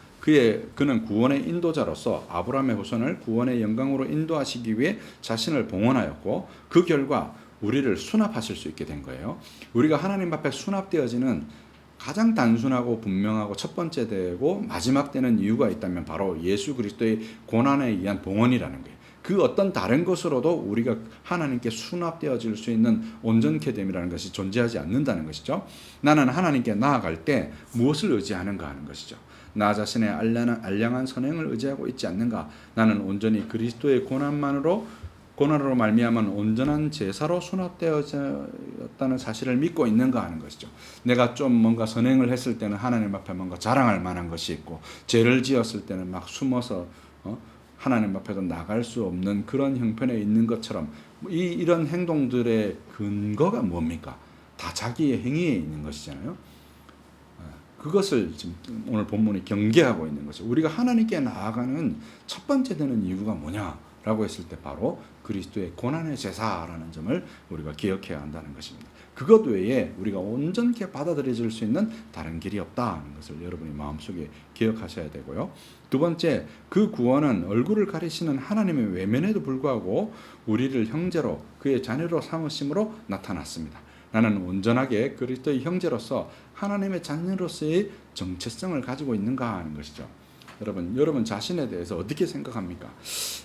A: 그는 구원의 인도자로서 아브라함의 후손을 구원의 영광으로 인도하시기 위해 자신을 봉헌하였고, 그 결과 우리를 수납하실 수 있게 된 거예요. 우리가 하나님 앞에 수납되어지는 가장 단순하고 분명하고 첫 번째 되고 마지막 되는 이유가 있다면 바로 예수 그리스도의 고난에 의한 봉헌이라는 거예요. 그 어떤 다른 것으로도 우리가 하나님께 수납되어질 수 있는 온전케 됨이라는 것이 존재하지 않는다는 것이죠. 나는 하나님께 나아갈 때 무엇을 의지하는가 하는 것이죠. 나 자신의 알량한 선행을 의지하고 있지 않는가. 나는 온전히 그리스도의 고난으로 말미암은 온전한 제사로 수납되었다는 사실을 믿고 있는가 하는 것이죠. 내가 좀 뭔가 선행을 했을 때는 하나님 앞에 뭔가 자랑할 만한 것이 있고, 죄를 지었을 때는 막 숨어서 하나님 앞에도 나갈 수 없는 그런 형편에 있는 것처럼, 이런 행동들의 근거가 뭡니까? 다 자기의 행위에 있는 것이잖아요. 그것을 지금 오늘 본문이 경계하고 있는 것이죠. 우리가 하나님께 나아가는 첫 번째 되는 이유가 뭐냐라고 했을 때 바로 그리스도의 고난의 제사라는 점을 우리가 기억해야 한다는 것입니다. 그것 외에 우리가 온전케 받아들여질 수 있는 다른 길이 없다는 것을 여러분이 마음속에 기억하셔야 되고요. 두 번째, 그 구원은 얼굴을 가리시는 하나님의 외면에도 불구하고 우리를 형제로, 그의 자녀로 삼으심으로 나타났습니다. 나는 온전하게 그리스도의 형제로서 하나님의 자녀로서의 정체성을 가지고 있는가 하는 것이죠. 여러분 자신에 대해서 어떻게 생각합니까?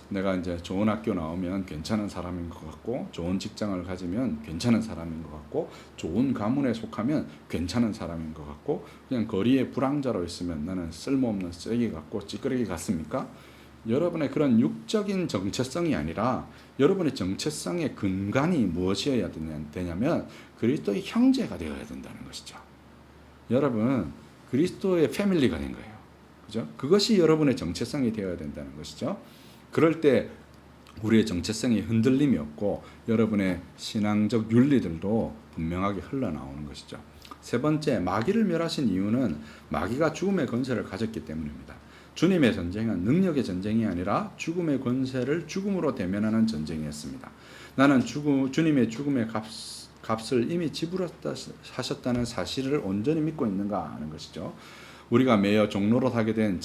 A: 내가 이제 좋은 학교 나오면 괜찮은 사람인 것 같고, 좋은 직장을 가지면 괜찮은 사람인 것 같고, 좋은 가문에 속하면 괜찮은 사람인 것 같고, 그냥 거리에 불황자로 있으면 나는 쓸모없는 쓰레기 같고 찌끄레기 같습니까? 여러분의 그런 육적인 정체성이 아니라 여러분의 정체성의 근간이 무엇이어야 되냐면 그리스도의 형제가 되어야 된다는 것이죠. 여러분 그리스도의 패밀리가 된 거예요. 그죠? 그것이 여러분의 정체성이 되어야 된다는 것이죠. 그럴 때 우리의 정체성이 흔들림이 없고 여러분의 신앙적 윤리들도 분명하게 흘러나오는 것이죠. 세 번째, 마귀를 멸하신 이유는 마귀가 죽음의 권세를 가졌기 때문입니다. 주님의 전쟁은 능력의 전쟁이 아니라 죽음의 권세를 죽음으로 대면하는 전쟁이었습니다. 나는 주님의 죽음의 값을 이미 지불하셨다는 사실을 온전히 믿고 있는가 하는 것이죠. 우리가 매여 종로로 하게 된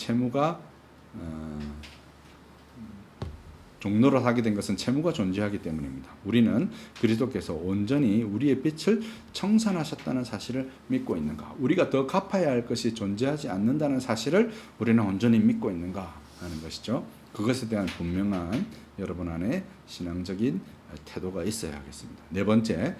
A: 것은 채무가 존재하기 때문입니다. 우리는 그리스도께서 온전히 우리의 빛을 청산하셨다는 사실을 믿고 있는가? 우리가 더 갚아야 할 것이 존재하지 않는다는 사실을 우리는 온전히 믿고 있는가 하는 것이죠. 그것에 대한 분명한 여러분 안에 신앙적인 태도가 있어야 하겠습니다. 네 번째,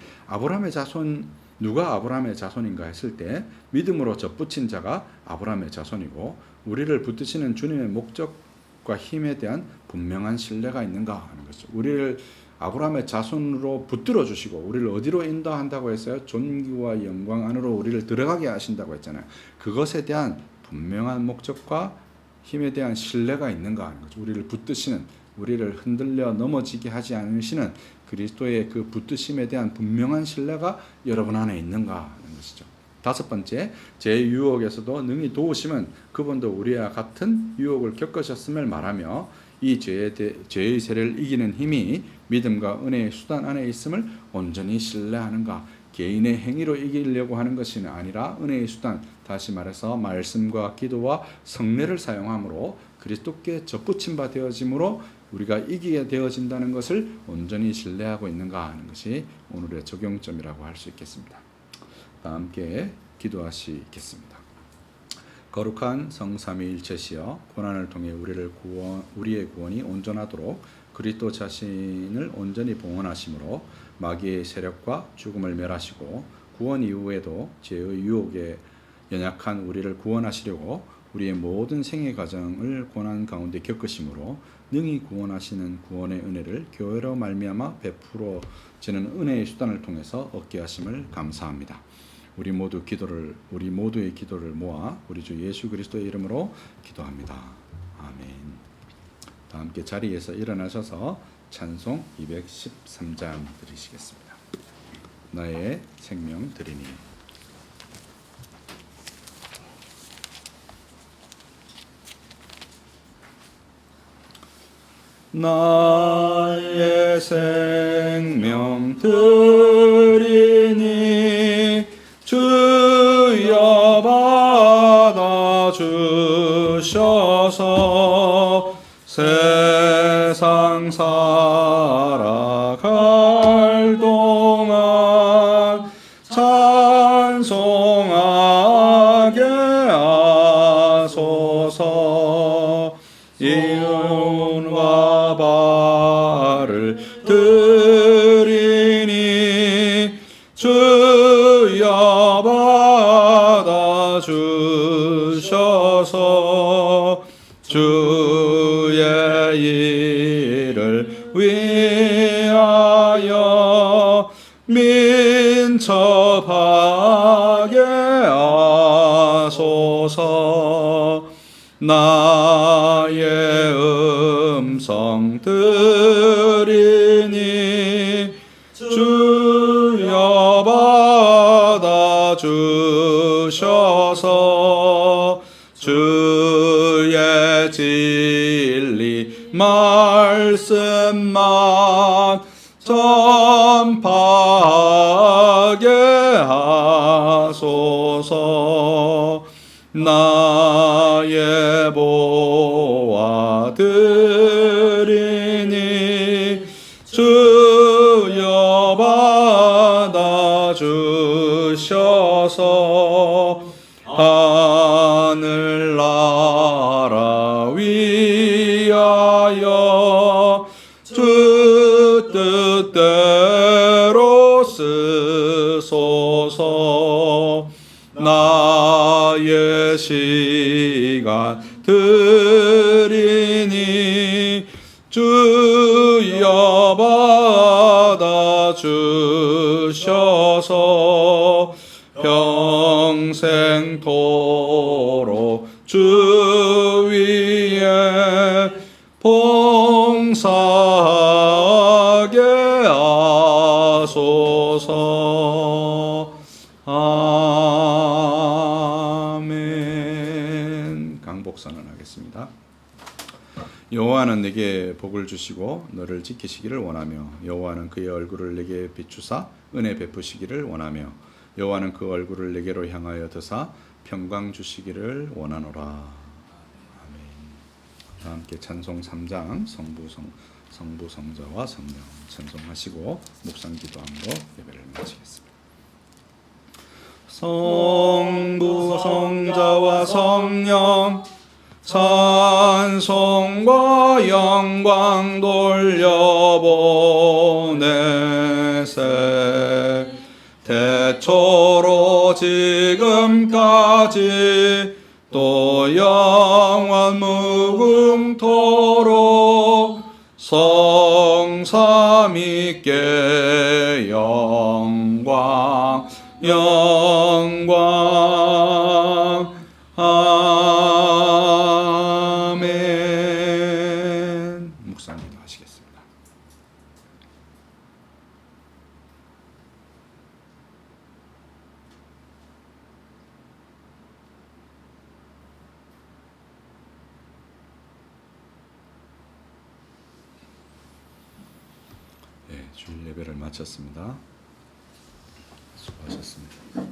A: 누가 아브라함의 자손인가 했을 때 믿음으로 덧붙인 자가 아브라함의 자손이고, 우리를 붙드시는 주님의 목적과 힘에 대한 분명한 신뢰가 있는가 하는 것이죠. 우리를 아브라함의 자손으로 붙들어 주시고 우리를 어디로 인도한다고 했어요? 존귀와 영광 안으로 우리를 들어가게 하신다고 했잖아요. 그것에 대한 분명한 목적과 힘에 대한 신뢰가 있는가 하는 거죠. 우리를 붙드시는, 우리를 흔들려 넘어지게 하지 않으시는 그리스도의 그 붙드심에 대한 분명한 신뢰가 여러분 안에 있는가 하는 것이죠. 다섯 번째, 제 유혹에서도 능히 도우심은 그분도 우리와 같은 유혹을 겪으셨음을 말하며 이 죄의 세례를 이기는 힘이 믿음과 은혜의 수단 안에 있음을 온전히 신뢰하는가. 개인의 행위로 이기려고 하는 것이 아니라 은혜의 수단, 다시 말해서 말씀과 기도와 성례를 사용함으로 그리스도께 접붙임 바 되어짐으로 우리가 이기게 되어진다는 것을 온전히 신뢰하고 있는가 하는 것이 오늘의 적용점이라고 할 수 있겠습니다. 함께 기도하시겠습니다. 거룩한 성삼위일체시여, 고난을 통해 우리의 구원이 온전하도록 그리스도 자신을 온전히 봉헌하심으로 마귀의 세력과 죽음을 멸하시고 구원 이후에도 죄의 유혹에 연약한 우리를 구원하시려고 우리의 모든 생애 과정을 고난 가운데 겪으심으로 능히 구원하시는 구원의 은혜를 교회로 말미암아 베풀어지는 은혜의 수단을 통해서 얻게 하심을 감사합니다. 우리 모두의 기도를 모아 우리 주 예수 그리스도의 이름으로 기도합니다. 아멘. 다 함께 자리에서 일어나셔서 찬송 213장 드리시겠습니다. 나의 생명 드리니. 나의 생명 드리니 주여 받아주셔서 세상 살아갈 동안 찬송하게 하소서. 이윤과 주셔서 주의 일을 위하여 민첩하게 하소서. 나의 음성 들으니 주여 받아 주셔서 주의 진리 말씀만 전파하게 하소서. 나의 보아 드리니 주여 받아 주셔서 하늘나라 위하여 주 뜻대로 쓰소서. 나의 시간 드리니 주여 받아 주셔서 평생토록 주 위에 봉사하게 하소서. 아멘. 강복 선언하겠습니다. 여호와는 내게 복을 주시고 너를 지키시기를 원하며 여호와는 그의 얼굴을 내게 비추사 은혜 베푸시기를 원하며 여호와는 그 얼굴을 내게로 향하여 드사 평강 주시기를 원하노라. 아멘. 다 함께 찬송 3장 성부 성자와 성령 찬송하시고 묵상 기도함으로 예배를 마치겠습니다. 성부 성자와 성령 찬송과 영광 돌려보내세. 태초로 지금까지 또 영원 무궁토록 성삼위께 영광 아멘. 묵상기도 하시겠습니다. 네, 주일 예배를 마쳤습니다. 수고하셨습니다.